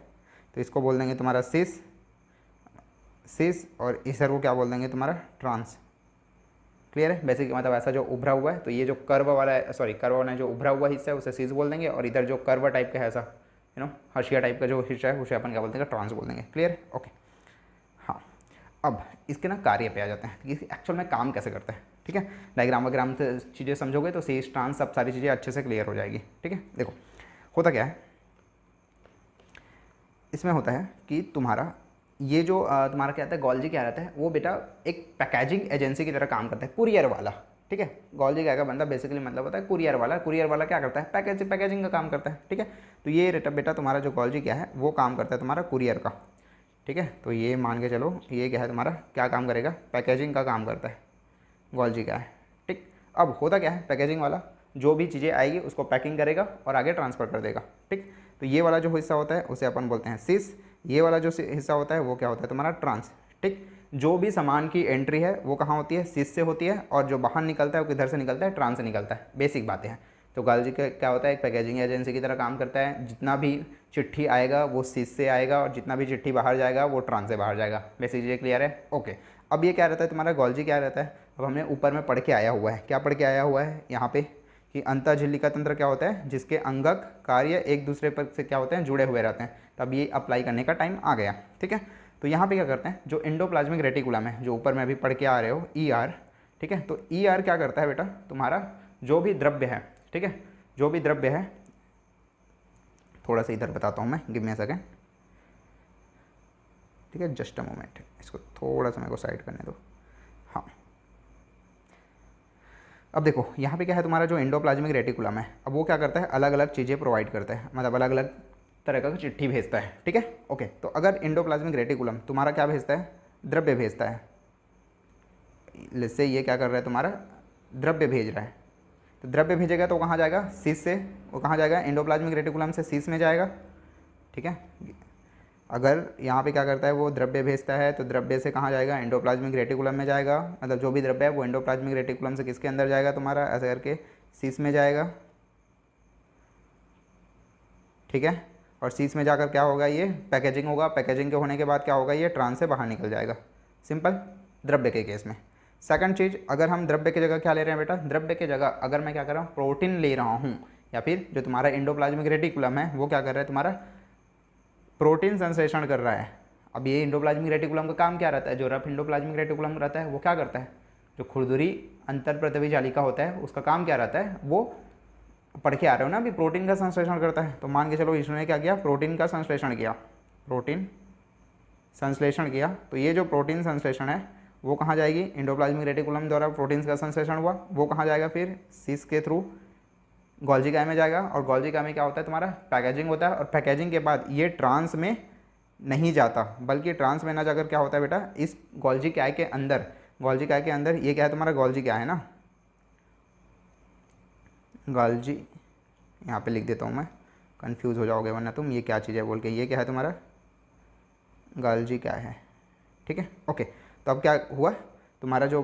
तो इसको बोल देंगे तुम्हारा शीश, शीश, और इस साइड को क्या बोल देंगे तुम्हारा, ट्रांस। क्लियर है, बेसिक मतलब ऐसा जो उभरा हुआ है, तो ये जो कर्व वाला है, सॉरी कर्व वाला जो उभरा हुआ हिस्सा है उसे शीश बोल देंगे, और इधर जो कर्व टाइप का है ऐसा हर्शिया टाइप का जो हिस्सा है उसे अपन क्या बोल देंगे, ट्रांस बोल देंगे। क्लियर है, ओके। हाँ, अब इसके ना कार्य पे आ जाते हैं कि एक्चुअल में काम कैसे करते हैं, ठीक है। डायग्राम वग्राम से चीज़ें समझोगे तो शीश ट्रांस सब सारी चीज़ें अच्छे से क्लियर हो जाएगी, ठीक है। देखो होता क्या है, इसमें होता है कि तुम्हारा ये जो तुम्हारा क्या रहता है, गॉल्जी क्या रहता है, वो बेटा एक पैकेजिंग एजेंसी की तरह काम करता है, कुरियर वाला, ठीक है। गॉल्जी क्या का बंदा बेसिकली मतलब होता है कुरियर वाला। कुरियर वाला क्या करता है, पैकेजिंग का काम करता है, ठीक है। तो ये बेटा तुम्हारा जो गॉल्जी क्या है वो काम करता है तुम्हारा कुरियर का, ठीक है। तो ये मान के चलो ये क्या है तुम्हारा, क्या काम करेगा, पैकेजिंग का काम करता है गॉल्जी क्या है, ठीक। अब होता क्या है, पैकेजिंग वाला जो भी चीज़ें आएगी उसको पैकिंग करेगा और आगे ट्रांसफ़र कर देगा, ठीक। तो ये वाला जो हिस्सा होता है उसे अपन बोलते हैं शीश, ये वाला जो हिस्सा होता है वो क्या होता है तुम्हारा, ट्रांस, ठीक। जो भी सामान की एंट्री है वो कहाँ होती है, शीश से होती है, और जो बाहर निकलता है वो किधर से निकलता है, ट्रांस से निकलता है। बेसिक बातें हैं। तो गॉल्जी का क्या होता है, एक पैकेजिंग एजेंसी की तरह काम करता है। जितना भी चिट्ठी आएगा वो शीश से आएगा, और जितना भी चिट्ठी बाहर जाएगा वो ट्रांस से बाहर जाएगा। बेसिक चीज़ें क्लियर है, ओके। अब ये क्या रहता है तुम्हारा, गॉल्जी क्या रहता है, अब हमने ऊपर में पढ़ के आया हुआ है, क्या पढ़ के आया हुआ है यहाँ पे, कि अंतःझिल्लिका तंत्र क्या होता है, जिसके अंगक कार्य एक दूसरे पर से क्या होते हैं, जुड़े हुए रहते हैं। तब ये अप्लाई करने का टाइम आ गया, ठीक है। तो यहाँ पे क्या करते हैं, जो एंडोप्लाज्मिक रेटिकुलम है, जो ऊपर में अभी पढ़ के आ रहे हो ER, ठीक है। तो ER क्या करता है बेटा, तुम्हारा जो भी द्रव्य है, ठीक है, जो भी द्रव्य है, थोड़ा सा इधर बताता हूँ मैं, गिव मी अ सेकेंड, ठीक है, जस्ट अ मोमेंट, इसको थोड़ा सा मेरे को साइड करने दो। हाँ, अब देखो यहाँ पे क्या है तुम्हारा जो एंडोप्लाज्मिक रेटिकुलम है, अब वो क्या करता है, अलग अलग चीज़ें प्रोवाइड करता है, मतलब अलग अलग तरह का चिट्ठी भेजता है, ठीक है, ओके। तो अगर एंडोप्लाज्मिक रेटिकुलम तुम्हारा क्या भेजता है, द्रव्य भेजता है, जैसे ये क्या कर रहा है तुम्हारा, द्रव्य भेज रहा है, तो द्रव्य भेजेगा तो कहाँ जाएगा, शीश से, वो कहाँ जाएगा, एंडोप्लाज्मिक रेटिकुलम से शीश में जाएगा, ठीक है। अगर यहाँ पे क्या करता है, वो द्रव्य भेजता है तो द्रव्य से कहाँ जाएगा, एंडोप्लाज्मिक रेटिकुलम में जाएगा, मतलब जो भी द्रव्य है वो एंडोप्लाज्मिक रेटिकुलम से किसके अंदर जाएगा तुम्हारा, ऐसे करके शीश में जाएगा, ठीक है। और शीश में जाकर क्या होगा, ये पैकेजिंग होगा, पैकेजिंग के होने के बाद क्या होगा, ये ट्रांस से बाहर निकल जाएगा, सिंपल, द्रव्य के केस में। सेकंड चीज़, अगर हम द्रव्य की जगह क्या ले रहे हैं बेटा, द्रव्य की जगह अगर मैं क्या कर रहा हूँ, प्रोटीन ले रहा हूँ, या फिर जो तुम्हारा एंडोप्लाज्मिक रेटिकुलम है वो क्या कर रहा है तुम्हारा, प्रोटीन संश्लेषण कर रहा है। अब ये एंडोप्लाज्मिक रेटिकुलम का काम क्या रहता है, जो रफ एंडोप्लाज्मिक रेटिकुलम रहता है वो क्या करता है, जो खुरदुरी अंतर पृथ्वी जालिका होता है उसका काम क्या रहता है, वो पढ़ के आ रहे हो ना अभी, प्रोटीन का संश्लेषण करता है। तो मान के चलो इसने क्या किया, प्रोटीन का संश्लेषण किया, प्रोटीन संश्लेषण किया, तो ये जो प्रोटीन संश्लेषण है वो कहाँ जाएगी, एंडोप्लाज्मिक रेटिकुलम द्वारा प्रोटीन का संश्लेषण हुआ, वो कहाँ जाएगा, फिर शीश के थ्रू गॉल्जी काय में जाएगा, और गॉल्जी काय में क्या होता है तुम्हारा, पैकेजिंग होता है, और पैकेजिंग के बाद ये ट्रांस में नहीं जाता, बल्कि ट्रांस में ना जाकर क्या होता है बेटा, इस गॉल्जी काय के अंदर, गॉल्जी काय के अंदर ये क्या है तुम्हारा, गॉल्जी क्या है ना, गॉल्जी, यहाँ पे लिख देता हूँ मैं, कंफ्यूज हो जाओगे वरना तुम, ये क्या चीज़ है बोल के, ये क्या है तुम्हारा, गॉल्जी क्या है, ठीक है, ओके। तो अब क्या हुआ, तुम्हारा जो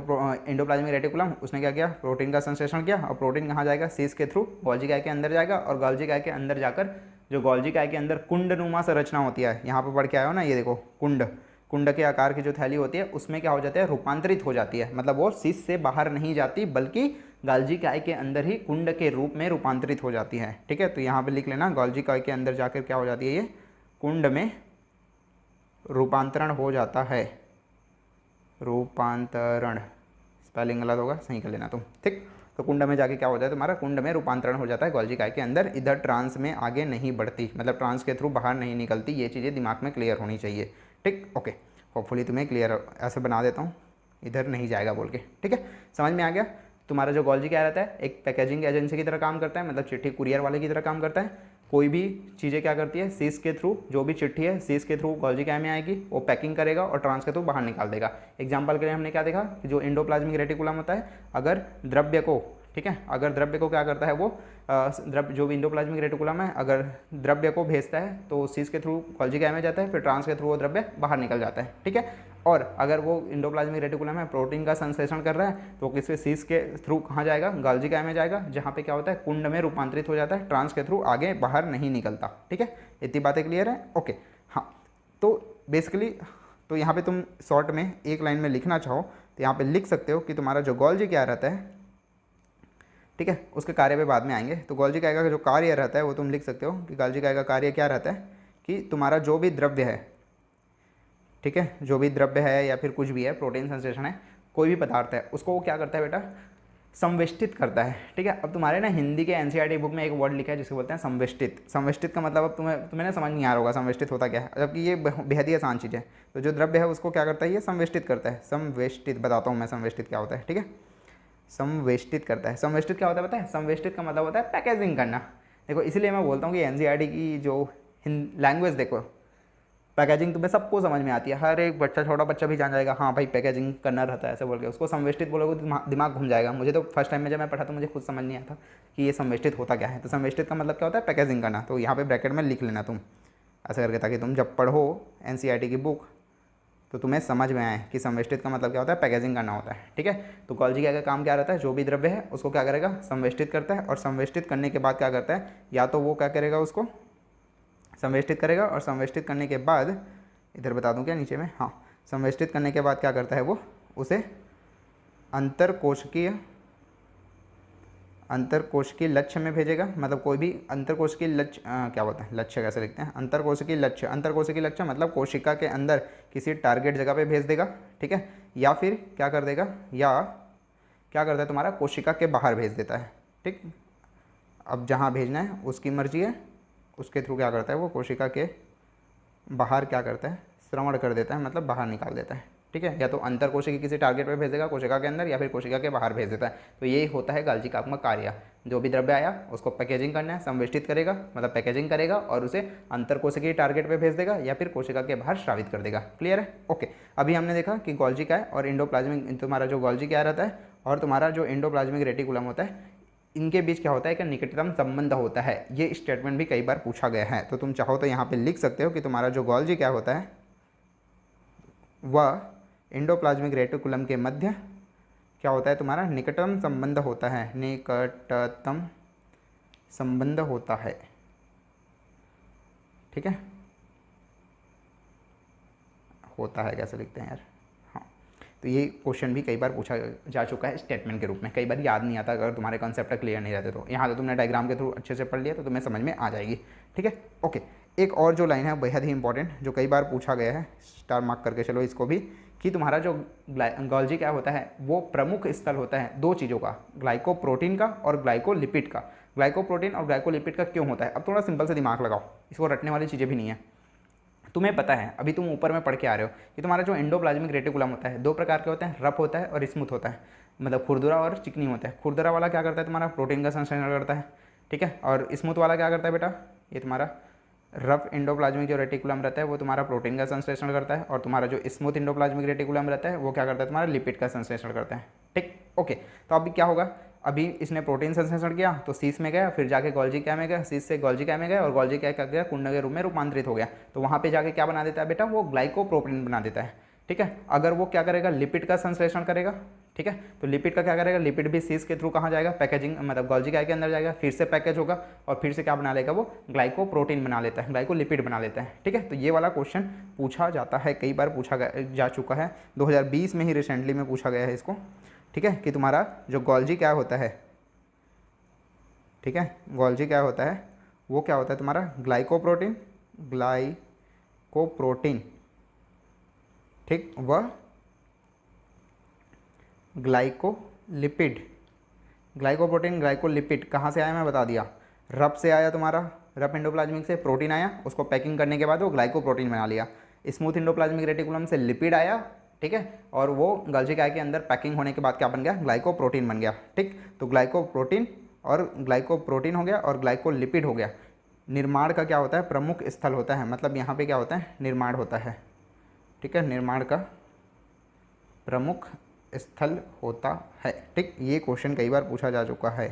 एंडोप्लाज्मिक रेटिकुलम उसने क्या किया, प्रोटीन का संश्लेषण किया, और प्रोटीन कहाँ जाएगा, शीश के थ्रू गॉल्जी काय के अंदर जाएगा, और गॉल्जी काय के अंदर जाकर जो गॉल्जी काय के अंदर कुंडनुमा संरचना होती है, यहाँ पर पढ़ के आए हो ना, ये देखो कुंड, कुंड के आकार की जो थैली होती है उसमें क्या हो जाता है, रूपांतरित हो जाती है, मतलब वो शीश से बाहर नहीं जाती बल्कि गॉल्जी काय के अंदर ही कुंड के रूप में रूपांतरित हो जाती है, ठीक है। तो यहाँ पे लिख लेना, गॉल्जी काय के अंदर जाकर क्या हो जाती है, ये कुंड में रूपांतरण हो जाता है, रूपांतरण, स्पेलिंग गलत होगा, सही कर लेना तुम, ठीक। तो कुंड में जाके क्या होता है तुम्हारा, कुंड में रूपांतरण हो जाता है गोल्जी काय के अंदर, इधर ट्रांस में आगे नहीं बढ़ती, मतलब ट्रांस के थ्रू बाहर नहीं निकलती। ये चीज़ें दिमाग में क्लियर होनी चाहिए, ठीक। ओके, होपफुली तुम्हें क्लियर, ऐसे बना देता हूँ, इधर नहीं जाएगा बोल के, ठीक है। समझ में आ गया। तुम्हारा जो गोल्जी क्या रहता है, एक पैकेजिंग एजेंसी की तरह काम करता है, मतलब चिट्ठी कुरियर वाले की तरह काम करता है। कोई भी चीज़ें क्या करती है, सीस के थ्रू, जो भी चिट्ठी है सीस के थ्रू गोल्जी काय में आएगी, वो पैकिंग करेगा और ट्रांस के थ्रू बाहर निकाल देगा। एग्जाम्पल के लिए हमने क्या देखा कि जो एंडोप्लाज्मिक रेटिकुलम होता है, अगर द्रव्य को, ठीक है, अगर द्रव्य को क्या करता है वो द्रव्य, जो भी एंडोप्लाज्मिक रेटिकुलम है, अगर द्रव्य को भेजता है तो सीस के थ्रू गोल्जी काय में जाता है, फिर ट्रांस के थ्रू वो द्रव्य बाहर निकल जाता है, ठीक है। और अगर वो एंडोप्लाज्मिक रेटिकुलम है, प्रोटीन का संश्लेषण कर रहा है, तो किसके, सीस के थ्रू कहाँ जाएगा, गोल्जी काय में जाएगा, जहाँ पे क्या होता है, कुंड में रूपांतरित हो जाता है, ट्रांस के थ्रू आगे बाहर नहीं निकलता, ठीक है। इतनी बातें क्लियर है, ओके। हाँ, तो बेसिकली तो यहाँ पे तुम शॉर्ट में एक लाइन में लिखना चाहो तो यहाँ पे लिख सकते हो कि तुम्हारा जो गोल्जी काय रहता है, ठीक है, उसके कार्य पे बाद में आएंगे। तो गोल्जी काय का जो कार्य रहता है वो तुम लिख सकते हो कि गोल्जी काय का कार्य क्या रहता है कि तुम्हारा जो भी द्रव्य है, ठीक है, जो भी द्रव्य है या फिर कुछ भी है, प्रोटीन संश्लेषण है, कोई भी पदार्थ है, उसको वो क्या करता है बेटा, संवेष्टित करता है, ठीक है। अब तुम्हारे ना हिंदी के एनसीईआरटी बुक में एक वर्ड लिखा है जिसको बोलते हैं संवेष्टित। संवेष्टित का मतलब अब तुम्हें ना समझ नहीं आ रहा होगा संवेष्टित होता क्या है, जबकि ये बेहद ही आसान चीज़ है। तो जो द्रव्य है उसको क्या करता है, ये संवेष्टित करता है। संवेष्टित बताता हूँ मैं संवेष्टित क्या होता है, ठीक है। संवेष्टित करता है, संवेष्टित क्या होता है पता है, संवेष्टित का मतलब होता है पैकेजिंग करना। देखो इसलिए मैं बोलता हूँ कि एनसीईआरटी की जो लैंग्वेज देखो, पैकेजिंग तुम्हें सबको समझ में आती है, हर एक बच्चा, छोटा बच्चा भी जान जाएगा, हाँ भाई पैकेजिंग करना रहता है, ऐसे बोल के। उसको संवेष्टित बोलोगे तो दिमाग घूम जाएगा। मुझे तो फर्स्ट टाइम में जब मैं पढ़ा तो मुझे खुद समझ नहीं आया था कि ये संवेष्टित होता क्या है। तो संवेष्टित का मतलब क्या होता है, पैकेजिंग करना। तो यहाँ पे ब्रैकेट में लिख लेना तुम ऐसा करके, ताकि तुम जब पढ़ो एनसीईआरटी की बुक तो तुम्हें समझ में आए कि संवेष्टित का मतलब क्या होता है, पैकेजिंग करना होता है, ठीक है। तो गोल्जी काय का काम क्या रहता है, जो भी द्रव्य है उसको क्या करेगा, संवेष्टित करता है, और संवेष्टित करने के बाद क्या करता है, या तो वो क्या करेगा, उसको संवेष्टित करेगा, और संवेष्टित करने के बाद इधर बता दूं क्या नीचे में, हाँ, संवेष्टित करने के बाद क्या करता है वो, उसे अंतरकोशिकीय लक्ष्य में भेजेगा। मतलब कोई भी अंतरकोशिकीय लक्ष्य, क्या होता है, लक्ष्य कैसे लिखते हैं, अंतरकोशिकीय लक्ष्य। अंतरकोशिकीय लक्ष्य मतलब कोशिका के अंदर किसी टारगेट जगह पे भेज देगा, ठीक है। या फिर क्या कर देगा, या क्या करता है तुम्हारा, कोशिका के बाहर भेज देता है, ठीक। अब जहाँ भेजना है उसकी मर्जी है, उसके थ्रू क्या करता है वो, कोशिका के बाहर क्या करता है, श्रवण कर देता है, मतलब बाहर निकाल देता है, ठीक है। या तो अंतर कोशिकीय किसी टारगेट पे भेजेगा कोशिका के अंदर, या फिर कोशिका के बाहर भेज देता है। तो ये होता है गोल्जी का कार्य। जो भी द्रव्य आया उसको पैकेजिंग करना है, संवेष्टित करेगा मतलब पैकेजिंग करेगा, और उसे अंतर कोशिकीय टारगेट पे भेज देगा, या फिर कोशिका के बाहर स्रावित कर देगा। क्लियर है, ओके। अभी हमने देखा कि गोल्जी काय और एंडोप्लाज्मिक, तुम्हारा जो गोल्जी काय रहता है और तुम्हारा जो एंडोप्लाज्मिक रेटिकुलम होता है, इनके बीच क्या होता है कि निकटतम संबंध होता है। ये स्टेटमेंट भी कई बार पूछा गया है, तो तुम चाहो तो यहाँ पे लिख सकते हो कि तुम्हारा जो गोल्जी क्या होता है वह एंडोप्लाज्मिक रेटिकुलम के मध्य क्या होता है, तुम्हारा निकटतम संबंध होता है, निकटतम संबंध होता है, ठीक है। होता है कैसे लिखते हैं यार, हाँ। तो ये क्वेश्चन भी कई बार पूछा जा चुका है स्टेटमेंट के रूप में, कई बार याद नहीं आता अगर तुम्हारे कॉन्सेप्ट क्लियर नहीं रहते। तो यहाँ तो तुमने डायग्राम के थ्रू अच्छे से पढ़ लिया तो तुम्हें समझ में आ जाएगी, ठीक है, ओके। एक और जो लाइन है बेहद ही इंपॉर्टेंट, जो कई बार पूछा गया है, स्टार मार्क करके चलो इसको भी, कि तुम्हारा जो गोल्जी क्या होता है वो प्रमुख स्थल होता है दो चीज़ों का, ग्लाइकोप्रोटीन का और ग्लाइकोलिपिड का। ग्लाइकोप्रोटीन और ग्लाइकोलिपिड का क्यों होता है, अब थोड़ा सिंपल से दिमाग लगाओ, इसको रटने वाली चीज़ें भी नहीं है। तुम्हें पता है, अभी तुम ऊपर में पढ़ के आ रहे हो कि तुम्हारा जो एंडोप्लाज्मिक रेटिकुलम होता है दो प्रकार के होते हैं, रफ होता है और स्मूथ होता है, मतलब खुरदुरा और चिकनी होता है। खुरदुरा वाला क्या करता है, तुम्हारा प्रोटीन का संश्लेषण करता है, ठीक है, और स्मूथ वाला क्या करता है बेटा, ये तुम्हारा रफ एंडोप्लाज्मिक जो रेटिकुलम रहता है वो तुम्हारा प्रोटीन का संश्लेषण करता है, और तुम्हारा जो स्मूथ एंडोप्लाज्मिक रेटिकुलम रहता है वो क्या करता है, तुम्हारा लिपिड का संश्लेषण करता है, ठीक, ओके। तो अभी क्या होगा, अभी इसने प्रोटीन संश्लेषण किया तो सीस में गया, फिर जाके गोल्जी काय में गया, सीस से गोल्जी काय में गया, और गोल्जी काय क्या गया, कुंड के रूप में रूपांतरित हो गया। तो वहाँ पे जाके क्या बना देता है बेटा, वो ग्लाइकोप्रोटीन बना देता है, ठीक है। अगर वो क्या करेगा, लिपिड का संश्लेषण करेगा, ठीक है। तो लिपिड का क्या करेगा, लिपिड भी सीस के थ्रू कहाँ जाएगा, पैकेजिंग मतलब गोल्जी काय के अंदर जाएगा, फिर से पैकेज होगा, और फिर से क्या बना लेगा, वो ग्लाइकोप्रोटीन बना लेता है, ग्लाइकोलिपिड बना लेता है, ठीक है। तो ये वाला क्वेश्चन पूछा जाता है, कई बार पूछा जा चुका है, 2020 में ही रिसेंटली में पूछा गया है इसको, ठीक है, कि तुम्हारा जो गोल्जी क्या होता है, ठीक है, गोल्जी क्या होता है वो क्या होता है तुम्हारा ग्लाइकोप्रोटीन, ग्लाइकोप्रोटीन, ठीक, वह ग्लाइकोलिपिड, ग्लाइकोप्रोटीन ग्लाइकोलिपिड कहाँ से आया मैं बता दिया, रब से आया तुम्हारा, रब एंडोप्लाज्मिक से प्रोटीन आया, उसको पैकिंग करने के बाद वो ग्लाइकोप्रोटीन बना लिया। स्मूथ एंडोप्लाज्मिक रेटिकुलम से लिपिड आया, ठीक है, और वो गोल्जी काय के अंदर पैकिंग होने के बाद क्या बन गया, ग्लाइकोप्रोटीन बन गया। ठीक, तो ग्लाइकोप्रोटीन और ग्लाइकोप्रोटीन हो गया और ग्लाइकोलिपिड हो गया। निर्माण का क्या होता है, प्रमुख स्थल होता है, मतलब यहाँ पे क्या होता है, निर्माण होता है। ठीक है, निर्माण का प्रमुख स्थल होता है। ठीक, ये क्वेश्चन कई बार पूछा जा चुका है।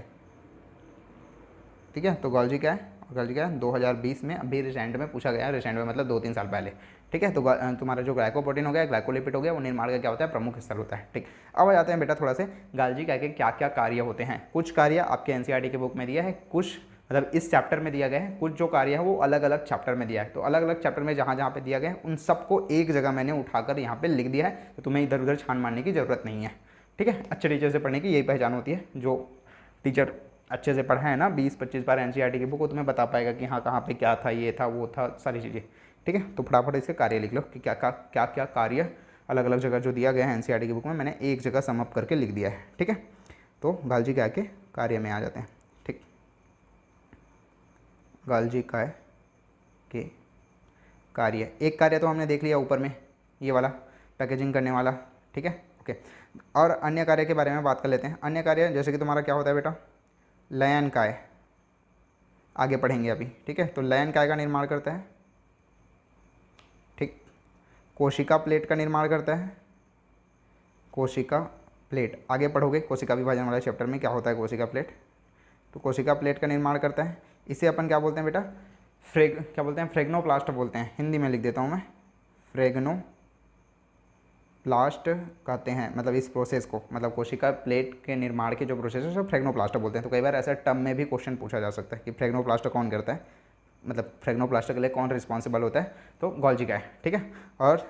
ठीक है, तो गोल्जी क्या है, गोल्जी क्या है 2020 में अभी रिसेंट में पूछा गया है, रिसेंट में मतलब 2-3 साल पहले। ठीक है, तो तुम्हारा जो ग्लाइकोप्रोटीन हो गया, ग्लाइकोलिपिड हो गया, वो निर्माण का क्या होता है, प्रमुख स्थल होता है। ठीक, अब आ जाते हैं बेटा थोड़ा से गोल्जी काय के क्या क्या कार्य होते हैं। कुछ कार्य आपके एनसीईआरटी के बुक में दिया है, कुछ मतलब इस चैप्टर में दिया गया है, कुछ जो कार्य है वो अलग अलग चैप्टर में दिया है। तो अलग अलग चैप्टर में जहाँ जहाँ पे दिया गया है उन सबको एक जगह मैंने उठाकर यहाँ पे लिख दिया है, तो तुम्हें इधर उधर छान मारने की ज़रूरत नहीं है। ठीक है, अच्छे टीचर से पढ़ने की यही पहचान होती है, जो टीचर अच्छे से पढ़ा है ना 20-25 बार एनसीईआरटी की बुक, वो तुम्हें बता पाएगा कि हाँ कहाँ पे क्या था, ये था वो था, सारी चीज़ें। ठीक है, तो फटाफट इसके कार्य लिख लो कि क्या क्या कार्य अलग अलग जगह जो दिया गया है एनसीईआरटी की बुक में, मैंने एक जगह सम अप करके लिख दिया है। ठीक है, तो गोल्जी काय के कार्य में आ जाते हैं। ठीक, गोल्जी काय के कार्य, एक कार्य तो हमने देख लिया ऊपर में, ये वाला पैकेजिंग करने वाला। ठीक है, ओके, और अन्य कार्य के बारे में बात कर लेते हैं। अन्य कार्य जैसे कि तुम्हारा क्या होता है बेटा, लयन काय, आगे पढ़ेंगे अभी। ठीक है, तो लयन काय का निर्माण करता है। ठीक, कोशिका प्लेट का निर्माण करता है, कोशिका प्लेट आगे पढ़ोगे, कोशिका विभाजन वाले चैप्टर में क्या होता है कोशिका प्लेट, तो कोशिका प्लेट का निर्माण करता है। इसे अपन क्या बोलते हैं बेटा, क्या बोलते हैं, फ्रेगनोप्लास्ट बोलते हैं, हिंदी में लिख देता हूँ मैं, फ्रेगनोप्लास्ट कहते हैं, मतलब इस प्रोसेस को, मतलब कोशिका प्लेट के निर्माण के जो प्रोसेस है उसको फ्रेगनोप्लास्ट बोलते हैं। तो कई बार ऐसा टर्म में भी क्वेश्चन पूछा जा सकता है कि फ्रेगनोप्लास्ट कौन करता है, मतलब फ्रेगनोप्लास्ट के लिए कौन रिस्पॉन्सिबल होता है, तो गोल्जी काय। ठीक है, और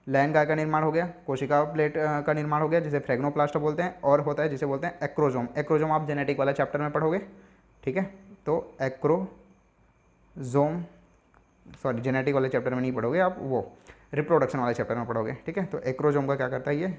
लयन काय का निर्माण हो गया, कोशिका प्लेट का निर्माण हो गया जिसे फ्रेगनोप्लास्ट बोलते हैं, और होता है जिसे बोलते हैं एक्रोजोम। एक्रोजोम आप जेनेटिक वाला चैप्टर में पढ़ोगे। ठीक है, तो एक्रोजोम, सॉरी जेनेटिक वाले चैप्टर में नहीं पढ़ोगे आप, वो रिप्रोडक्शन वाले चैप्टर में पढ़ोगे। ठीक है, तो एक्रोजोम का क्या करता है, ये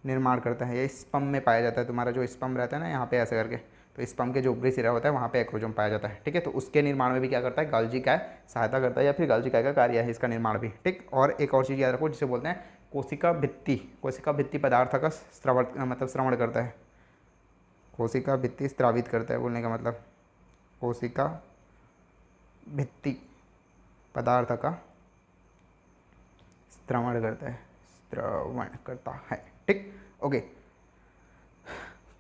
निर्माण करता है, ये स्पम में पाया जाता है। तुम्हारा जो स्पम रहता है ना यहाँ पे ऐसे करके, तो स्पम के जो ऊपरी सिरा होता है वहाँ पे एक्रोजोम पाया जाता है। ठीक है, तो उसके निर्माण में भी क्या करता है, गोल्जी काय सहायता करता है, या फिर गोल्जी काय का कार्य है इसका निर्माण भी। ठीक, और एक और चीज़ याद रखो जिसे बोलते हैं कोशिका भित्ति, कोशिका भित्ति पदार्थ का स्रवण, मतलब श्रवण करता है, कोशिका भित्ति स्रावित करता है, बोलने का मतलब कोशिका भित्ति पदार्थ का श्रवण करता है, श्रवण करता है। ठीक, ओके,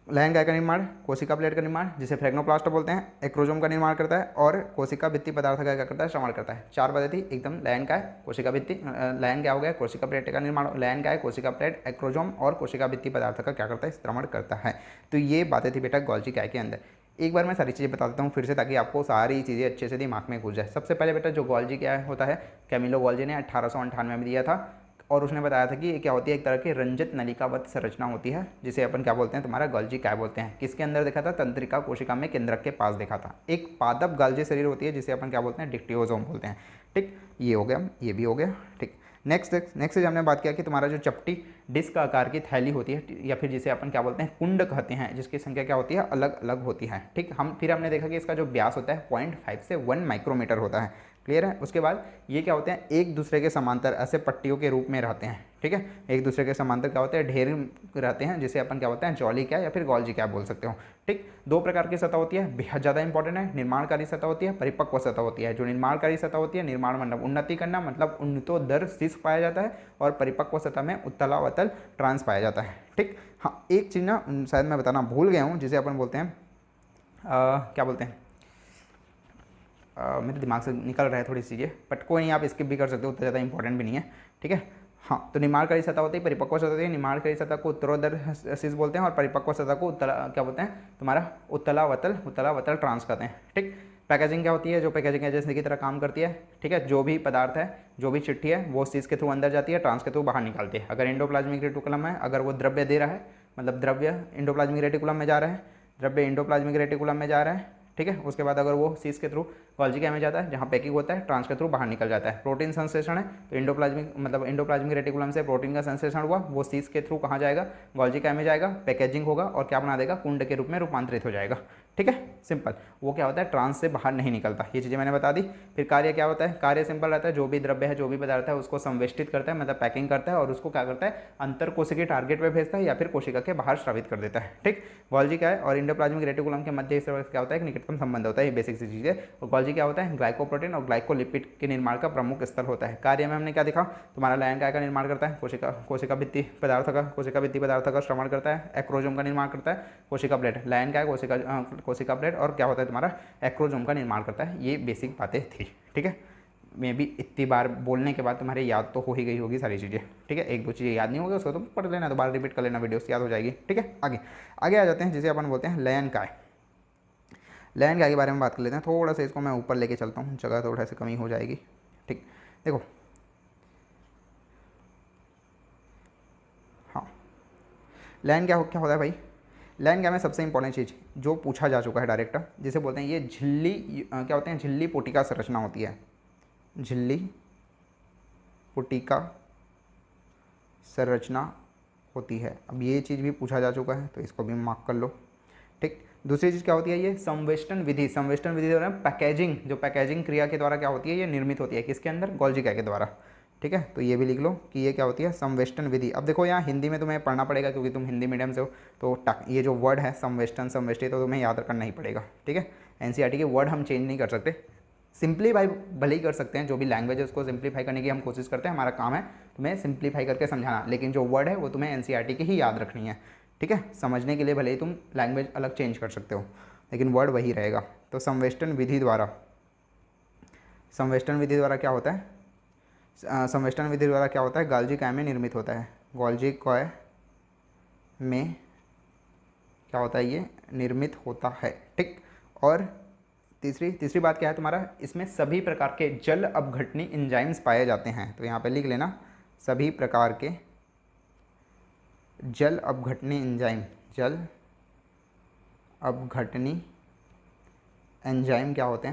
लयन काय का निर्माण, कोशिका प्लेट का निर्माण जिसे फ्रेगनोप्लास्ट बोलते हैं, एक्रोजोम का निर्माण करता है, और कोशिका भित्ति पदार्थ का क्या करता है, श्रवण करता है। 4 बातें थी एकदम, लयन काय, कोशिका भित्ति, लयन क्या हो गया, कोशिका प्लेट का निर्माण, लयन काय, कोशिका प्लेट, एक्रोजोम और कोशिका भित्ति पदार्थ का क्या करता है, श्रवण करता है। तो ये बातें थी बेटा गोल्जी काय के अंदर। एक बार मैं सारी चीज़ें बता देता हूँ फिर से, ताकि आपको सारी चीज़ें अच्छे से दिमाग में घुस जाए। सबसे पहले बेटा जो गोल्जी क्या होता है, कैमिलो गोल्जी ने 1898 में दिया था, और उसने बताया था कि ये क्या होती है, एक तरह की रंजित नलिकावत संरचना होती है, जिसे अपन क्या बोलते हैं, तुम्हारा गोल्जी काय बोलते हैं। किसके अंदर देखा था, तंत्रिका कोशिका में केंद्रक के पास देखा था। एक पादप गोल्जी शरीर होती है जिसे अपन क्या बोलते हैं, डिक्टियोसोम बोलते हैं। ठीक, ये हो गया, ये भी हो गया। ठीक, नेक्स्ट हमने बात किया कि तुम्हारा जो चपटी डिस्क आकार की थैली होती है, या फिर जिसे अपन क्या बोलते हैं, कुंड कहते हैं, जिसकी संख्या क्या होती है, अलग अलग होती है। ठीक, फिर हमने देखा कि इसका जो व्यास होता है 0.5 से 1 माइक्रोमीटर होता है। क्लियर है। उसके बाद ये क्या होते हैं, एक दूसरे के समांतर ऐसे पट्टियों के रूप में रहते हैं। ठीक है, एक दूसरे के समांतर क्या होते हैं, ढेर रहते हैं, जिसे अपन क्या बोलते हैं, जॉली क्या या फिर गोल्जी क्या बोल सकते हो। ठीक, 2 प्रकार की सतह होती है, बेहद ज़्यादा इंपॉर्टेंट है। निर्माणकारी सतह होती है, परिपक्व सतह होती है। जो निर्माणकारी सतह होती है, निर्माण मतलब उन्नति करना, मतलब उन्नतोदर शीर्ष पाया जाता है, और परिपक्व सतह में उत्तलावतल ट्रांस पाया जाता है। ठीक, हाँ एक चीज़ ना शायद मैं बताना भूल गया हूँ, जिसे अपन बोलते हैं क्या बोलते हैं, मेरे दिमाग से निकल रहा है थोड़ी सी चीज़ें, बट कोई नहीं, आप स्किप भी कर सकते हो, उतना ज़्यादा इंपॉर्टेंट भी नहीं है। ठीक है, हाँ तो निर्माणकारी सतह होती है, परिपक्व सतह होती है। निर्माणकारी सतह को उत्तरोत्तर शीर्ष बोलते हैं, और परिपक्व सतह को क्या बोलते हैं, तुम्हारा उत्तलावतल ट्रांस कहते हैं। ठीक, पैकेजिंग क्या होती है, जो पैकेजिंग एजेंसी की तरह काम करती है। ठीक है, जो भी पदार्थ है, जो भी चिट्ठी है, वो शीर्ष के थ्रू अंदर जाती है, ट्रांस के थ्रू बाहर निकालती है। अगर एंडोप्लाज्मिक रेटिकुलम है, अगर वो द्रव्य दे रहा है, मतलब द्रव्य एंडोप्लाज्मिक रेटिकुलम में जा रहा है, द्रव्य एंडोप्लाज्मिक रेटिकुलम में जा रहा है, ठीक है। उसके बाद अगर वो सीस के थ्रू गोल्जी कैम में जाता है, जहाँ पैकिंग होता है, ट्रांस के थ्रू बाहर निकल जाता है। प्रोटीन संश्लेषण है तो एंडोप्लाज्मिक रेटिकुलम से प्रोटीन का संश्लेषण हुआ, वो सीस के थ्रू कहाँ जाएगा, गोल्जी कैम में जाएगा, पैकेजिंग होगा और क्या बना देगा, कुंड के रूप में रूपांतरित हो जाएगा। ठीक है, सिंपल। वो क्या होता है, ट्रांस से बाहर नहीं निकलता। ये चीज़ें मैंने बता दी। फिर कार्य क्या होता है, कार्य सिंपल रहता है, जो भी द्रव्य है, जो भी पदार्थ है, उसको संवेष्टित करता है, मतलब पैकिंग करता है और उसको क्या करता है, अंतर कोशिकीय टारगेट पे भेजता है या फिर कोशिका के बाहर स्रावित कर देता है। ठीक, गोल्जी क्या है और एंडोप्लाज्मिक रेटिकुलम के मध्य इस तरह क्या होता है, एक निकटतम संबंध होता है। ये बेसिक सी चीज़ है। और गोल्जी क्या होता है, ग्लाइकोप्रोटीन और ग्लाइकोलिपिड के निर्माण का प्रमुख स्थल होता है। कार्य में हमने क्या देखा, तुम्हारा लायन काय का निर्माण करता है, कोशिका भित्ति पदार्थ का श्रवण करता है, एक्रोजोम का निर्माण करता है, कोशिका प्लेट, लायन काय कोशिका प्लेट और क्या होता है तुम्हारा, एक्रोजोम का निर्माण करता है। ये बेसिक बातें थी। ठीक है, मे भी इतनी बार बोलने के बाद तुम्हारे याद तो हो ही गई होगी सारी चीज़ें। ठीक है, एक दो चीज़ें याद नहीं होगी उसको तुम पढ़ लेना, दोबारा रिपीट कर लेना, वीडियो से याद हो जाएगी। ठीक है, आगे आ जाते हैं, जिसे अपन बोलते हैं लयन काय। लयन काय के बारे में बात कर लेते हैं। थोड़ा सा इसको मैं ऊपर लेके चलता हूँ, जगह थोड़ा सी कमी हो जाएगी। ठीक, देखो, हाँ, लयन क्या होता है भाई, लयन क्या में सबसे इंपॉर्टेंट चीज़ जो पूछा जा चुका है डायरेक्ट, जिसे बोलते हैं ये झिल्ली, क्या होते हैं, झिल्ली पुटिका संरचना होती है, झिल्ली पुटिका संरचना होती है। अब ये चीज़ भी पूछा जा चुका है तो इसको भी मार्क कर लो। ठीक, दूसरी चीज़ क्या होती है, ये संवेष्टन विधि द्वारा पैकेजिंग, जो पैकेजिंग क्रिया के द्वारा क्या होती है, ये निर्मित होती है, किसके अंदर, गोल्जी काय के द्वारा। ठीक है, तो ये भी लिख लो कि ये क्या होती है, संवेष्टन विधि। अब देखो यहाँ हिंदी में तुम्हें पढ़ना पड़ेगा क्योंकि तुम हिंदी मीडियम से हो, तो ये जो वर्ड है संवेष्टन संवेष्टि तो तुम्हें याद करना ही पड़ेगा। ठीक है, एनसीईआरटी के वर्ड हम चेंज नहीं कर सकते, सिंप्लीफाई भले ही कर सकते हैं, जो भी लैंग्वेज है उसको सिंप्लीफाई करने की हम कोशिश करते हैं, हमारा काम है तुम्हें सिंप्लीफाई करके समझाना, लेकिन जो वर्ड है वो तुम्हें एनसीईआरटी की ही याद रखनी है। ठीक है, समझने के लिए भले ही तुम लैंग्वेज अलग चेंज कर सकते हो लेकिन वर्ड वही रहेगा। तो संवेष्टन विधि द्वारा क्या होता है, संवेष्टन विधि द्वारा क्या होता है, गोल्जी काय में निर्मित होता है, गोल्जी काय में क्या होता है, ये निर्मित होता है। ठीक, और तीसरी बात क्या है तुम्हारा, इसमें सभी प्रकार के जल अपघटनी एंजाइम्स पाए जाते हैं। तो यहाँ पे लिख लेना, सभी प्रकार के जल अपघटनी एंजाइम क्या होते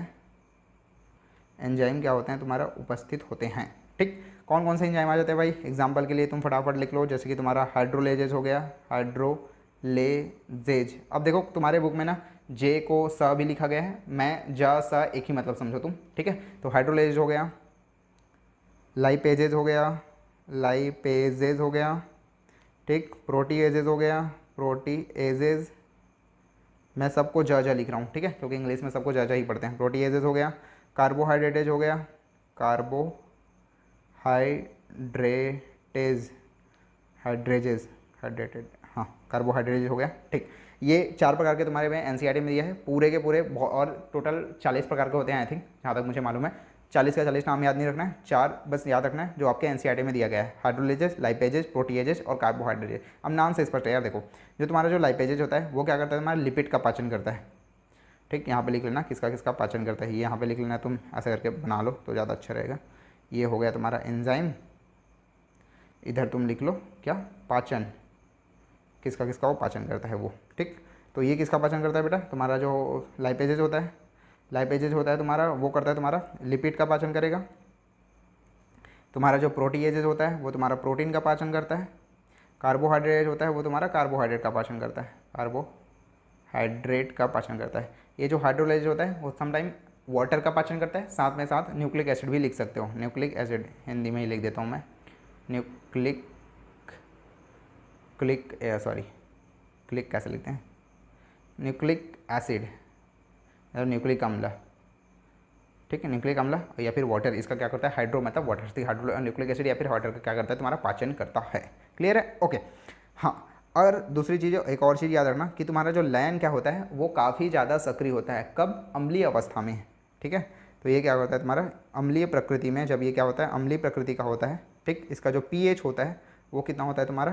हैं, तुम्हारा उपस्थित होते हैं। ठीक, कौन कौन से एंजाइम आ जाते हैं भाई, एग्जाम्पल के लिए तुम फटाफट लिख लो, जैसे कि तुम्हारा हाइड्रोलेजेज हो गया, हाइड्रोलेजेज। अब देखो तुम्हारे बुक में ना जे को स भी लिखा गया है, मैं ज स एक ही मतलब समझो तुम। ठीक है, तो हाइड्रोलेजेज हो गया, लाइपेजेज हो गया, ठीक, प्रोटीएजेज हो गया, मैं सबको ज लिख रहा हूँ, ठीक है, क्योंकि इंग्लिश में सबको ज ही पढ़ते हैं। प्रोटीएजेज हो गया, कार्बोहाइड्रेटेज हो गया, कार्बोहाइड्रेटेज हो गया। ठीक, ये 4 प्रकार के तुम्हारे में एनसीईआरटी में दिया है, पूरे के पूरे, और टोटल 40 प्रकार के होते हैं आई थिंक, जहाँ तक मुझे मालूम है। 40 का 40 नाम याद नहीं रखना है, 4 बस याद रखना है जो आपके एनसीईआरटी में दिया गया है, हाइड्रोलेजेस, लाइपेजेस, प्रोटीएजेस और कार्बोहाइड्रेटेज। अब नाम से स्पष्ट है यार, देखो जो तुम्हारा जो लाइपेजेज होता है वो क्या करता है, तुम्हारा लिपिड का पाचन करता है। ठीक, यहाँ पे लिख लेना किसका पाचन करता है, ये यहाँ पे लिख लेना, तुम ऐसा करके बना लो तो ज़्यादा अच्छा रहेगा। ये हो गया तुम्हारा एंजाइम, इधर तुम लिख लो क्या, पाचन, किसका वो पाचन करता है वो। ठीक, तो ये किसका पाचन करता है बेटा, तुम्हारा जो लाइपेजेज होता है तुम्हारा, वो करता है तुम्हारा लिपिड का पाचन करेगा। तुम्हारा जो प्रोटीएजेज होता है वो तुम्हारा प्रोटीन का पाचन करता है। कार्बोहाइड्रेट होता है वो तुम्हारा कार्बोहाइड्रेट का पाचन करता है। ये जो हाइड्रोलेज होता है वो समटाइम वाटर का पाचन करता है, साथ में साथ न्यूक्लिक एसिड भी लिख सकते हो, न्यूक्लिक एसिड हिंदी में ही लिख देता हूँ मैं, क्लिक कैसे लिखते हैं, न्यूक्लिक एसिड, न्यूक्लिक अम्ल। ठीक है, न्यूक्लिक अम्ल या फिर वाटर, इसका क्या करता है, हाइड्रो मतलब वाटर, हाइड्रो न्यूक्लिक एसिड या फिर वाटर का क्या करता है, तुम्हारा पाचन करता है। क्लियर है, ओके। हाँ, और दूसरी चीज़, एक और चीज़ याद रखना कि तुम्हारा जो लयन क्या होता है वो काफ़ी ज़्यादा सक्रिय होता है, कब, अम्लीय अवस्था में। ठीक है, तो ये क्या होता है तुम्हारा अम्लीय प्रकृति में, जब ये क्या होता है, अम्लीय प्रकृति का होता है। ठीक, इसका जो pH होता है वो कितना होता है तुम्हारा,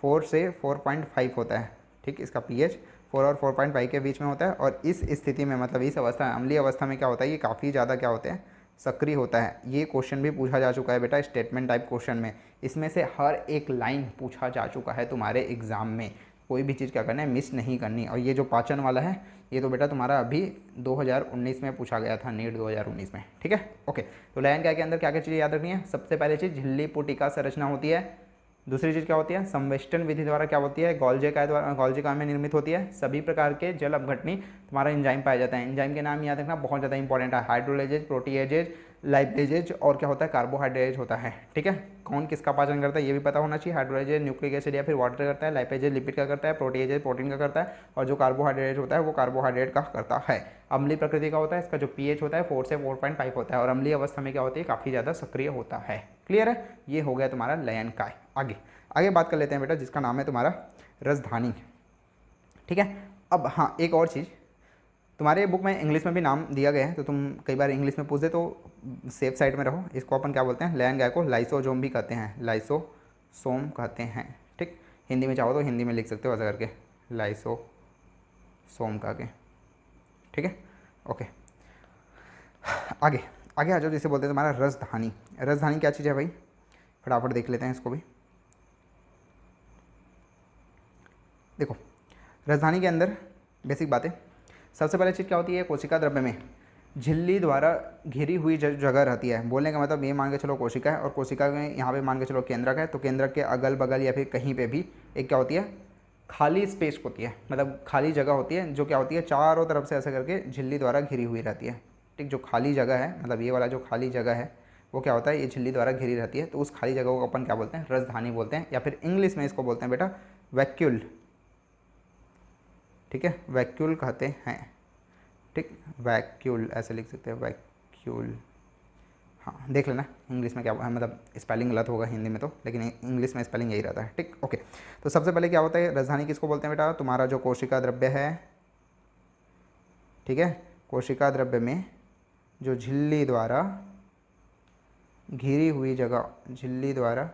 4 से 4.5 होता है। ठीक, इसका pH 4 और 4.5 के बीच में होता है, और इस स्थिति में मतलब इस अवस्था में, अम्लीय अवस्था में क्या होता है, ये काफ़ी ज़्यादा क्या होते हैं, सक्रिय होता है। ये क्वेश्चन भी पूछा जा चुका है बेटा स्टेटमेंट टाइप क्वेश्चन में, इसमें से हर एक लाइन पूछा जा चुका है तुम्हारे एग्जाम में, कोई भी चीज़ क्या करना है, मिस नहीं करनी। और ये जो पाचन वाला है ये तो बेटा तुम्हारा अभी 2019 में पूछा गया था, नीट 2019 में, ठीक है। ओके, तो लयन काय के अंदर क्या क्या चीज़ें याद रखनी है। सबसे पहले चीज़ झिल्ली पुटिका संरचना होती है। दूसरी चीज़ क्या होती है, संवेष्टन विधि द्वारा क्या होती है, गोल्जी काय द्वारा, गोल्जी काय में निर्मित होती है। सभी प्रकार के जल अपघटनी तुम्हारा एंजाइम पाए जाते हैं। एंजाइम के नाम याद रखना बहुत ज़्यादा इंपॉर्टेंट है, हाइड्रोलेजेज, प्रोटीएजेज, लाइपेजेज और क्या होता है, कार्बोहाइड्रेट होता है, ठीक है। कौन किसका पाचन करता है ये भी पता होना चाहिए। हाइड्रोलेजेज न्यूक्लिक एसिड या फिर वाटर करता है, लाइपेजेज लिपिड का करता है, प्रोटीएजेज प्रोटीन का करता है, और जो कार्बोहाइड्रेट होता है वो कार्बोहाइड्रेट का करता है। अम्लीय प्रकृति का होता है, इसका जो पीएच होता है 4 से 4.5 होता है, और अम्लीय अवस्था में क्या होती है, काफ़ी ज़्यादा सक्रिय होता है। क्लियर है, ये हो गया तुम्हारा लयन काय। आगे बात कर लेते हैं बेटा जिसका नाम है तुम्हारा रसधानी, ठीक है। अब हाँ, एक और चीज़, तुम्हारे बुक में इंग्लिश में भी नाम दिया गया है, तो तुम कई बार इंग्लिश में पूछ दे तो सेफ साइड में रहो। इसको अपन क्या बोलते हैं, लयन काय को लाइसोजोम भी कहते हैं, लाइसोसोम कहते हैं, ठीक। हिंदी में चाहो तो हिंदी में लिख सकते हो ऐसा करके, लाइसोसोम कह के, ठीक है। ओके, आगे आ जाओ, जिसे बोलते हैं तुम्हारा रसधानी। रसधानी क्या चीज़ है भाई, फटाफट देख लेते हैं इसको भी। देखो, रसधानी के अंदर बेसिक बातें, सबसे पहले चीज़ क्या होती है, कोशिका द्रव्य में झिल्ली द्वारा घिरी हुई जगह रहती है। बोलने का मतलब ये मान के चलो कोशिका है, और कोशिका में यहाँ पे मान के चलो केंद्रक है, तो केंद्रक के अगल बगल या फिर कहीं पे भी एक क्या होती है, खाली स्पेस होती है, मतलब खाली जगह होती है, जो क्या होती है, चारों तरफ से ऐसे करके झिल्ली द्वारा घिरी हुई रहती है, ठीक। जो खाली जगह है, मतलब ये वाला जो खाली जगह है वो क्या होता है, ये झिल्ली द्वारा घिरी रहती है, तो उस खाली जगह को अपन क्या बोलते हैं, रसधानी बोलते हैं, या फिर इंग्लिश में इसको बोलते हैं बेटा वैक्यूल, ठीक है, वैक्यूल कहते हैं, ठीक। वैक्यूल ऐसे लिख सकते हैं, वैक्यूल। हाँ, देख लेना इंग्लिश में क्या है, मतलब स्पेलिंग गलत होगा हिंदी में तो, लेकिन इंग्लिश में स्पेलिंग यही रहता है, ठीक। ओके, तो सबसे पहले क्या होता है, रसधानी किसको बोलते हैं बेटा, तुम्हारा जो कोशिका द्रव्य है, ठीक है, कोशिका द्रव्य में जो झिल्ली द्वारा घिरी हुई जगह, झिल्ली द्वारा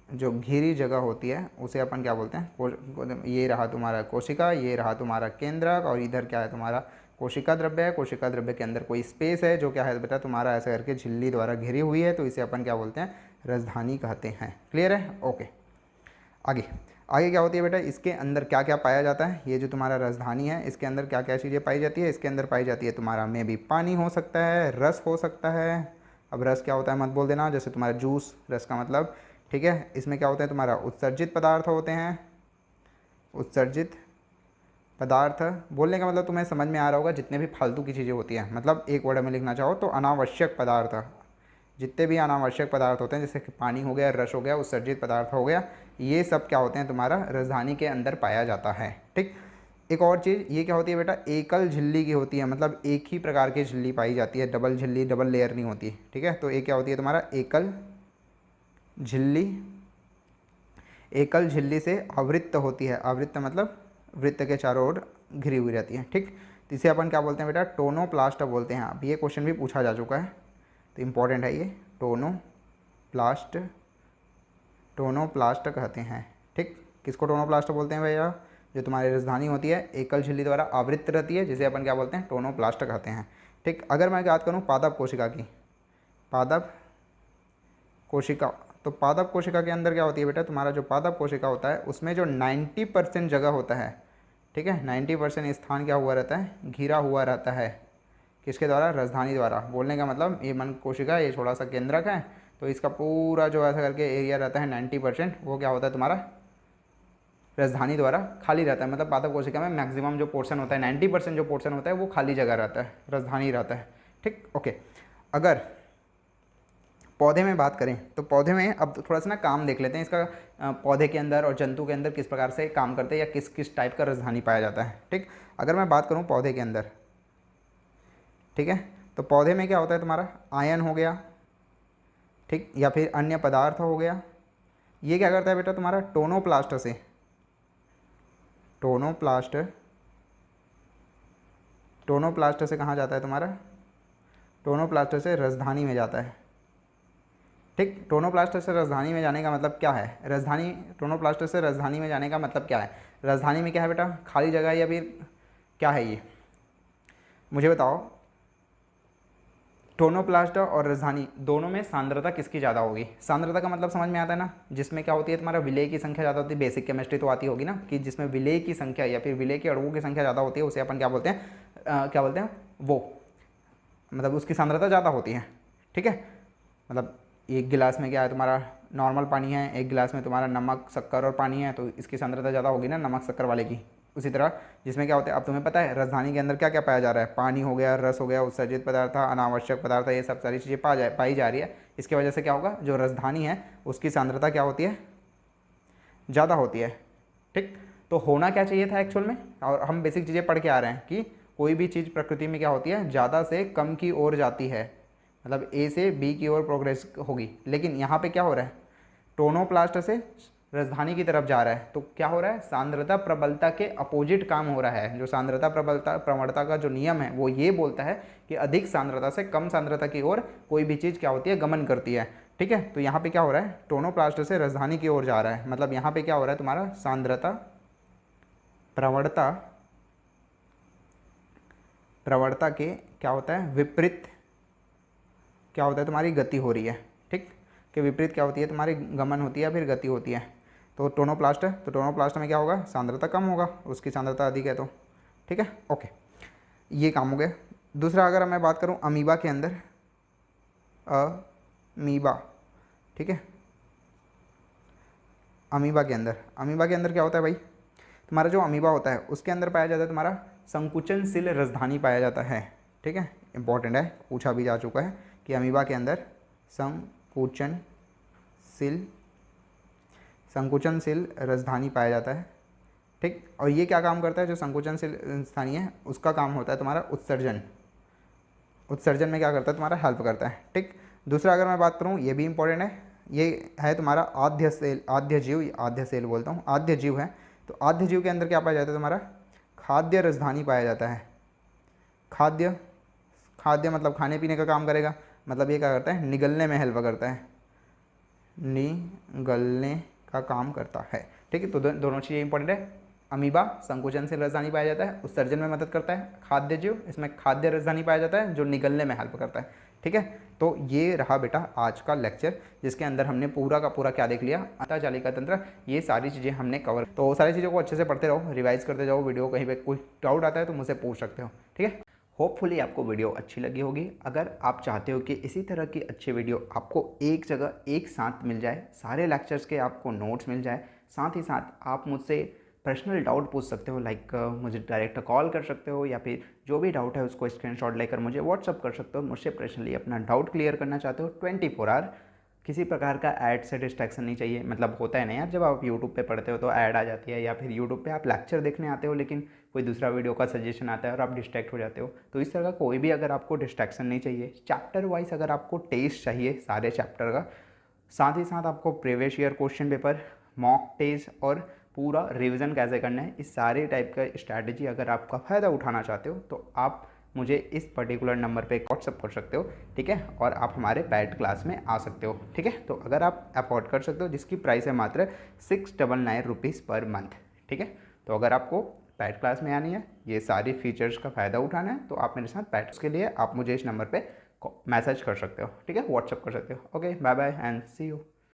जो घिरी जगह होती है उसे अपन क्या बोलते हैं, ये रहा तुम्हारा कोशिका, ये रहा तुम्हारा केंद्रक, और इधर क्या है तुम्हारा कोशिका द्रव्य है। कोशिका द्रव्य के अंदर कोई स्पेस है जो क्या है बेटा तुम्हारा ऐसे करके झिल्ली द्वारा घिरी हुई है, तो इसे अपन क्या बोलते हैं, रसधानी कहते हैं। क्लियर है, ओके। आगे क्या होती है बेटा, इसके अंदर क्या क्या पाया जाता है, ये जो तुम्हारा रसधानी है इसके अंदर क्या क्या चीज़ें पाई जाती है, इसके अंदर पाई जाती है तुम्हारा में भी पानी हो सकता है, रस हो सकता है। अब रस क्या होता है मत बोल देना, जैसे तुम्हारा जूस, रस का मतलब, ठीक है। इसमें क्या होता है तुम्हारा उत्सर्जित पदार्थ होते हैं, उत्सर्जित पदार्थ बोलने का मतलब तुम्हें समझ में आ रहा होगा, जितने भी फालतू की चीज़ें होती हैं, मतलब एक वर्ड में लिखना चाहो तो अनावश्यक पदार्थ, जितने भी अनावश्यक पदार्थ होते हैं, जैसे कि पानी हो गया, रस हो गया, उत्सर्जित पदार्थ हो गया, ये सब क्या होते हैं तुम्हारा रसधानी के अंदर पाया जाता है, ठीक। एक और चीज़ ये क्या होती है बेटा, एकल झिल्ली की होती है, मतलब एक ही प्रकार की झिल्ली पाई जाती है, डबल झिल्ली, डबल लेयर नहीं होती, ठीक है। तो एक क्या होती है तुम्हारा एकल झिल्ली, एकल झिल्ली से आवृत्त होती है, आवृत्त मतलब वृत्त के चारों ओर घिरी हुई रहती है, ठीक। तो इसे अपन क्या बोलते हैं बेटा, टोनोप्लास्ट बोलते हैं। अब ये क्वेश्चन भी पूछा जा चुका है, तो इम्पोर्टेंट है ये, टोनोप्लास्ट, टोनोप्लास्ट कहते हैं, ठीक। किसको टोनोप्लास्ट बोलते हैं भैया, जो तुम्हारी रसधानी होती है एकल झिल्ली द्वारा आवृत्त रहती है, जिसे अपन क्या बोलते हैं, टोनोप्लास्ट कहते हैं, ठीक। अगर मैं बात करूँ पादप कोशिका की, पादप कोशिका, तो पादप कोशिका के अंदर क्या होती है बेटा, तुम्हारा जो पादप कोशिका होता है उसमें जो 90% जगह होता है, ठीक है, 90% स्थान क्या हुआ रहता है, घिरा हुआ रहता है, किसके द्वारा, रसधानी द्वारा। बोलने का मतलब ये मन कोशिका, ये थोड़ा सा केंद्रक है, तो इसका पूरा जो ऐसा करके एरिया रहता है 90%, वो क्या होता है तुम्हारा रसधानी द्वारा खाली रहता है। मतलब पादप कोशिका में मैक्सिमम जो पोर्शन होता है, 90% जो पोर्शन होता है वो खाली जगह रहता है, रसधानी रहता है, ठीक। ओके, अगर पौधे में बात करें तो पौधे में अब थोड़ा सा ना काम देख लेते हैं इसका, पौधे के अंदर और जंतु के अंदर किस प्रकार से काम करते हैं, या किस किस टाइप का रसधानी पाया जाता है, ठीक। अगर मैं बात करूं पौधे के अंदर, ठीक है, तो पौधे में क्या होता है तुम्हारा आयन हो गया, ठीक, या फिर अन्य पदार्थ हो गया, ये क्या करता है बेटा तुम्हारा टोनोप्लास्ट से, टोनोप्लास्ट, टोनोप्लास्ट से कहाँ जाता है तुम्हारा, टोनोप्लास्ट से रसधानी में जाता है, ठीक। टोनोप्लास्ट से रसधानी में जाने का मतलब क्या है, रसधानी, टोनोप्लास्ट से रसधानी में जाने का मतलब क्या है, रसधानी में क्या है बेटा खाली जगह है या फिर क्या है ये, मुझे बताओ। टोनोप्लास्ट और राजधानी दोनों में सांद्रता किसकी ज़्यादा होगी? सांद्रता का मतलब समझ में आता है ना, जिसमें क्या होती है तुम्हारा विलेय की संख्या ज़्यादा होती है। बेसिक केमिस्ट्री तो आती होगी ना, कि जिसमें विलेय की संख्या या फिर विलेय के अणुओं की संख्या ज़्यादा होती है उसे अपन क्या बोलते हैं, क्या बोलते हैं वो, मतलब उसकी सांद्रता ज़्यादा होती है। ठीक है, मतलब एक गिलास में क्या है तुम्हारा नॉर्मल पानी है, एक गिलास में तुम्हारा नमक शक्कर और पानी है, तो इसकी सांद्रता ज़्यादा होगी ना नमक शक्कर वाले की। उसी तरह जिसमें क्या होता है, अब तुम्हें पता है राजधानी के अंदर क्या क्या पाया जा रहा है, पानी हो गया, रस हो गया, उत्सर्जित पदार्थ, अनावश्यक पदार्थ, ये सब सारी चीज़ें पाई जा रही है। इसकी वजह से क्या होगा, जो राजधानी है उसकी सांद्रता क्या होती है, ज़्यादा होती है। ठीक, तो होना क्या चाहिए था एक्चुअल में, और हम बेसिक चीज़ें पढ़ के आ रहे हैं कि कोई भी चीज़ प्रकृति में क्या होती है, ज़्यादा से कम की ओर जाती है, मतलब ए से बी की ओर प्रोग्रेस होगी। लेकिन यहाँ पे क्या हो रहा है, टोनोप्लास्ट से राजधानी की तरफ जा रहा है, तो क्या हो रहा है, सांद्रता प्रबलता के अपोजिट काम हो रहा है। जो सांद्रता प्रबलता प्रवणता का जो नियम है वो ये बोलता है कि अधिक सांद्रता से कम सांद्रता की ओर कोई भी चीज़ क्या होती है, गमन करती है। ठीक है, तो यहाँ पे क्या हो रहा है, टोनोप्लास्ट से राजधानी की ओर जा रहा है, मतलब यहाँ पे क्या हो रहा है तुम्हारा सांद्रता प्रवणता के क्या होता है, विपरीत क्या होता है, तुम्हारी गति हो रही है। ठीक, के विपरीत क्या होती है, तुम्हारी गमन होती है फिर गति होती है। तो टोनोप्लास्ट है, तो टोनोप्लास्ट में क्या होगा, सांद्रता कम होगा, उसकी सांद्रता अधिक है। तो ठीक है, ओके, ये काम हो गया। दूसरा अगर मैं बात करूं अमीबा के अंदर, अमीबा, ठीक है, अमीबा के अंदर क्या होता है भाई, तुम्हारा जो अमीबा होता है उसके अंदर पाया जाता है तुम्हारा संकुचनशील राजधानी पाया जाता है। ठीक है, इंपॉर्टेंट है, पूछा भी जा चुका है कि अमीबा के अंदर संकुचनशील राजधानी पाया जाता है। ठीक, और ये क्या काम करता है, जो संकुचनशील राजधानी है उसका काम होता है तुम्हारा उत्सर्जन में क्या करता है, तुम्हारा हेल्प करता है। ठीक, दूसरा अगर मैं बात करूँ, ये भी इंपॉर्टेंट है, ये है तुम्हारा आद्य जीव है। तो आद्य जीव के अंदर क्या पाया जाता है, तुम्हारा खाद्य राजधानी पाया जाता है। खाद्य मतलब खाने पीने का काम करेगा, मतलब ये क्या करता है, निगलने में हेल्प करता है, निगलने का काम करता है। ठीक है, तो दोनों चीज़ें इंपॉर्टेंट है। अमीबा संकुचन से राजधानी पाया जाता है, उत्सर्जन में मदद करता है। खाद्य जीव, इसमें खाद्य राजधानी पाया जाता है जो निगलने में हेल्प करता है। ठीक है, तो ये रहा बेटा आज का लेक्चर, जिसके अंदर हमने पूरा का पूरा क्या देख लिया, अंतःचालिका तंत्र, ये सारी चीज़ें हमने कवर। तो सारी चीज़ों को अच्छे से पढ़ते रहो, रिवाइज करते जाओ, वीडियो कहीं पे कोई डाउट आता है तो मुझसे पूछ सकते हो। ठीक है, होपफुली आपको वीडियो अच्छी लगी होगी। अगर आप चाहते हो कि इसी तरह की अच्छी वीडियो आपको एक जगह एक साथ मिल जाए, सारे लेक्चर्स के आपको नोट्स मिल जाए, साथ ही साथ आप मुझसे पर्सनल डाउट पूछ सकते हो, लाइक मुझे डायरेक्ट कॉल कर सकते हो, या फिर जो भी डाउट है उसको स्क्रीनशॉट लेकर मुझे व्हाट्सअप कर सकते हो। मुझसे पर्सनली अपना डाउट क्लियर करना चाहते हो 24 आवर, किसी प्रकार का ऐड से डिस्ट्रैक्शन नहीं चाहिए। मतलब होता है ना यार, जब आप यूट्यूब पे पढ़ते हो तो ऐड आ जाती है, या फिर यूट्यूब पे आप लेक्चर देखने आते हो लेकिन कोई दूसरा वीडियो का सजेशन आता है और आप डिस्ट्रैक्ट हो जाते हो। तो इस तरह का कोई भी अगर आपको डिस्ट्रैक्शन नहीं चाहिए, चैप्टर वाइज अगर आपको टेस्ट चाहिए सारे चैप्टर का, साथ ही साथ आपको previous year question paper, mock test और पूरा रिवीजन कैसे करना है, इस सारे टाइप का स्ट्रैटेजी अगर आपका फ़ायदा उठाना चाहते हो तो आप मुझे इस पर्टिकुलर नंबर पे व्हाट्सअप कर सकते हो। ठीक है, और आप हमारे बैड क्लास में आ सकते हो। ठीक है, तो अगर आप अफोर्ड कर सकते हो, जिसकी प्राइस है मात्र 699 रुपीज़ पर मंथ। ठीक है, तो अगर आपको बैड क्लास में आनी है, ये सारी फीचर्स का फ़ायदा उठाना है, तो आप मेरे साथ बैड के लिए आप मुझे इस नंबर पर मैसेज कर सकते हो। ठीक है, व्हाट्सअप कर सकते हो। Okay, bye bye and see you.